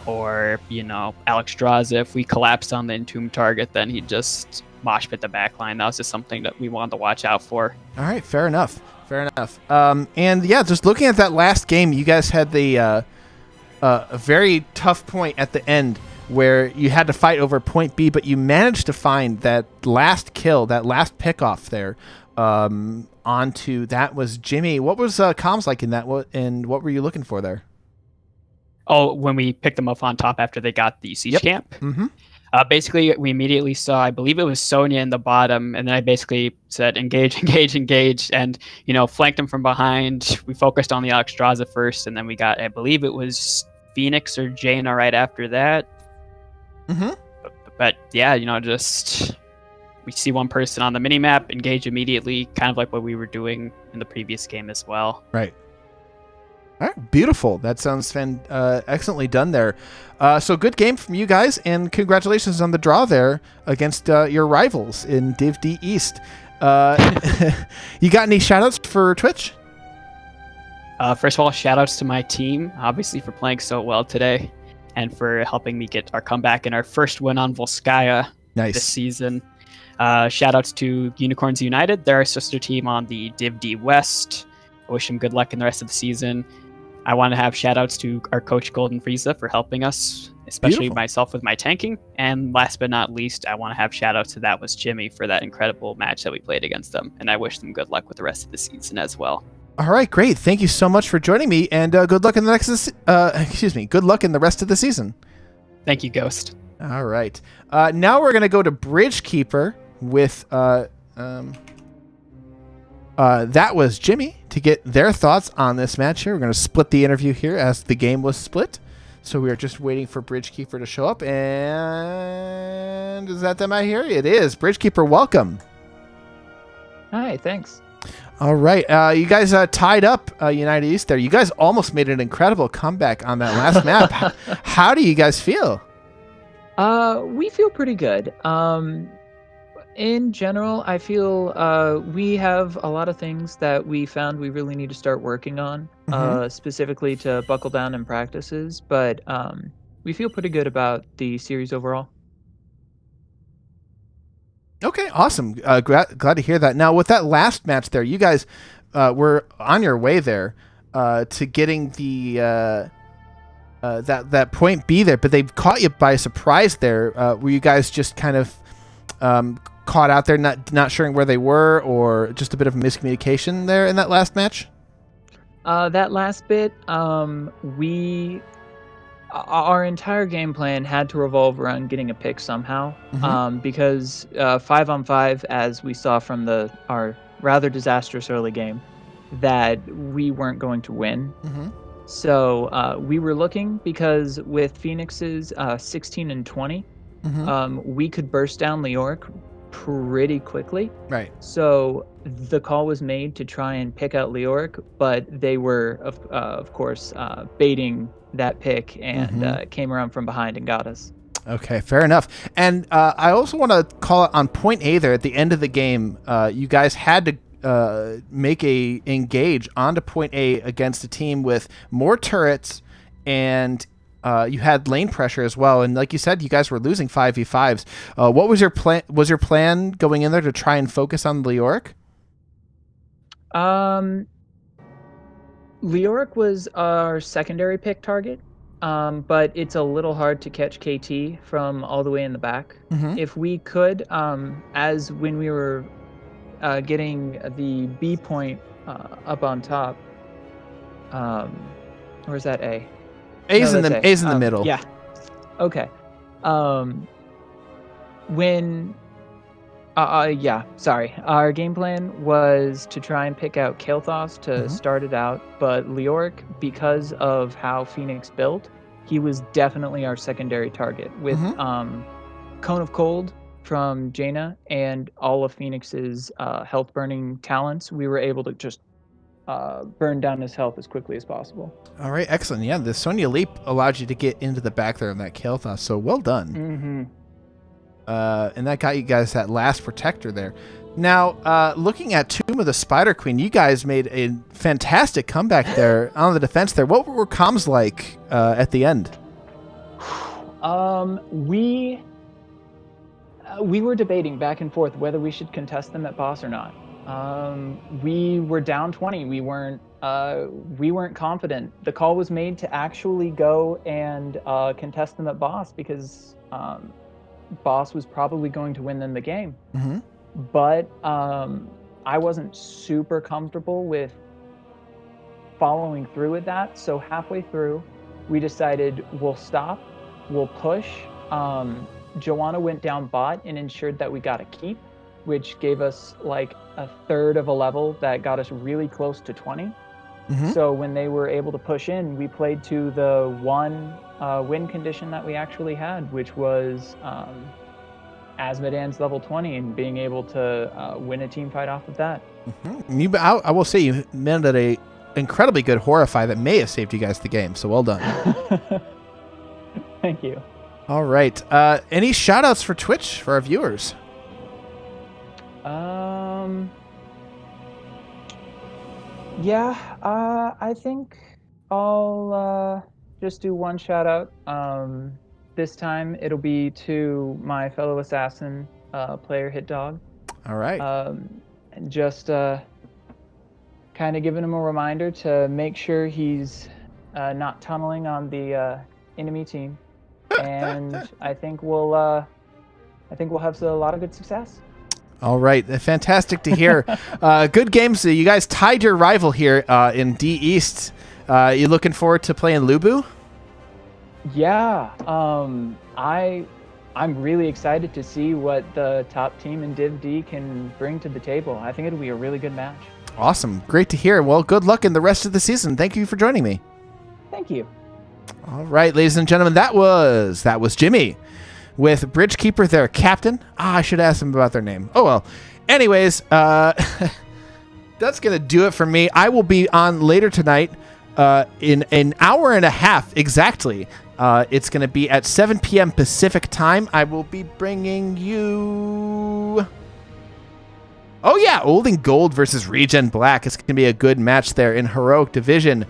or, Alexstrasza. If we collapsed on the entomb target, then he'd just mosh pit the backline. That was just something that we wanted to watch out for. All right, fair enough. And yeah, just looking at that last game, you guys had a very tough point at the end where you had to fight over point B, but you managed to find that last kill, that last pickoff there. Onto that was Jimmy. What was comms like in that? And what were you looking for there? Oh, when we picked them up on top after they got the siege camp. Mm-hmm. Basically, we immediately saw, I believe it was Sonya in the bottom, and then I basically said, engage, and, flanked him from behind. We focused on the Alexstrasza first, and then we got, I believe it was Phoenix or Jaina right after that. Mm-hmm. But yeah, just... we see one person on the minimap, engage immediately, kind of like what we were doing in the previous game as well. Right. All right, beautiful. That sounds excellently done there. So good game from you guys, and congratulations on the draw there against your rivals in Div D East. You got any shoutouts for Twitch? First of all, shoutouts to my team, obviously, for playing so well today, and for helping me get our comeback and our first win on Volskaya this season. Shoutouts to Unicorns United. They're our sister team on the Div D West. I wish them good luck in the rest of the season. I want to have shoutouts to our coach Golden Frieza for helping us, especially myself with my tanking. And last but not least, I want to have shoutouts to That Was Jimmy for that incredible match that we played against them. And I wish them good luck with the rest of the season as well. All right, great. Thank you so much for joining me, and good luck in the good luck in the rest of the season. Thank you, Ghost. All right. Now we're gonna go to Bridgekeeper with That Was Jimmy to get their thoughts on this match here. We're going to split the interview here as the game was split. So we are just waiting for Bridgekeeper to show up. And is that them out here? It is. Bridgekeeper, welcome. Hi, thanks. All right. You guys tied up United East there. You guys almost made an incredible comeback on that last map. How do you guys feel? We feel pretty good. In general, I feel we have a lot of things that we found we really need to start working on, specifically to buckle down in practices, but we feel pretty good about the series overall. Okay, awesome. Glad to hear that. Now, with that last match there, you guys were on your way there to getting the that point B there, but they caught you by surprise there. Were you guys just kind of caught out there, not sure where they were, or just a bit of miscommunication there in that last match? That last bit, our entire game plan had to revolve around getting a pick somehow, because 5-on-5, as we saw from our rather disastrous early game, that we weren't going to win. So we were looking, because with Phoenix's 16 and 20, we could burst down Leoric pretty quickly. Right. So the call was made to try and pick out Leoric, but they were, of course, baiting that pick and came around from behind and got us. Okay, fair enough. And I also want to call it on point A there at the end of the game. You guys had to make a engage onto point A against a team with more turrets, and you had lane pressure as well. And like you said, you guys were losing 5v5s. What was your plan? Was your plan going in there to try and focus on Leoric? Leoric was our secondary pick target, but it's a little hard to catch KT from all the way in the back. If we could, as when we were getting the B point up on top, where's that A? A's in the middle. Yeah. Okay. Sorry. Our game plan was to try and pick out Kael'thas to start it out, but Leoric, because of how Phoenix built, he was definitely our secondary target. With Cone of Cold from Jaina and all of Phoenix's health burning talents, we were able to just burn down his health as quickly as possible. All right, excellent. Yeah, the Sonya Leap allowed you to get into the back there of that Kael'thas, so well done. And that got you guys that last protector there. Now, looking at Tomb of the Spider Queen, you guys made a fantastic comeback there on the defense there. What were comms like at the end? We were debating back and forth whether we should contest them at boss or not. We were down 20. We weren't confident. The call was made to actually go and contest them at boss, because boss was probably going to win them the game. But I wasn't super comfortable with following through with that. So halfway through, we decided we'll stop, we'll push. Joanna went down bot and ensured that we got a keep, which gave us like a third of a level that got us really close to 20. So when they were able to push in, we played to the one win condition that we actually had, which was Azmodan's level 20 and being able to win a team fight off of that. I will say you landed a incredibly good Horrify that may have saved you guys the game, so well done. Thank you. All right. Any shout-outs for Twitch for our viewers? I think I'll just do one shout out. This time it'll be to my fellow assassin player Hit Dog. All right. And just kind of giving him a reminder to make sure he's not tunneling on the enemy team, and I think we'll have a lot of good success. All right, fantastic to hear. Good games. You guys tied your rival here in D East. You looking forward to playing Lubu? Yeah, I'm really excited to see what the top team in Div D can bring to the table. I think it'll be a really good match. Awesome, great to hear. Well, good luck in the rest of the season. Thank you for joining me. Thank you. All right, ladies and gentlemen, that was Jimmy with Bridgekeeper, their captain. I should ask them about their name. Oh, well. Anyways, that's going to do it for me. I will be on later tonight in an hour and a half exactly. It's going to be at 7 p.m. Pacific time. I will be bringing you... Oh, yeah, Old and Gold versus Regen Black. It's going to be a good match there in Heroic Division.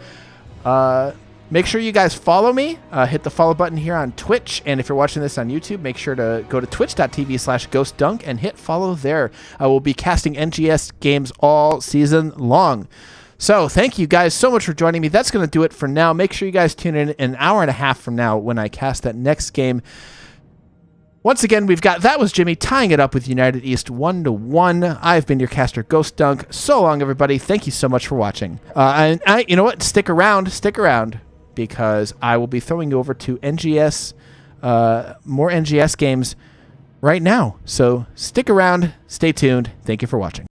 Make sure you guys follow me. Hit the follow button here on Twitch. And if you're watching this on YouTube, make sure to go to twitch.tv/ghostdunk and hit follow there. I will be casting NGS games all season long. So thank you guys so much for joining me. That's going to do it for now. Make sure you guys tune in an hour and a half from now when I cast that next game. Once again, that was Jimmy tying it up with United East 1-1. I've been your caster, Ghost Dunk. So long, everybody. Thank you so much for watching. You know what? Stick around, because I will be throwing you over to NGS, more NGS games right now. So stick around, stay tuned. Thank you for watching.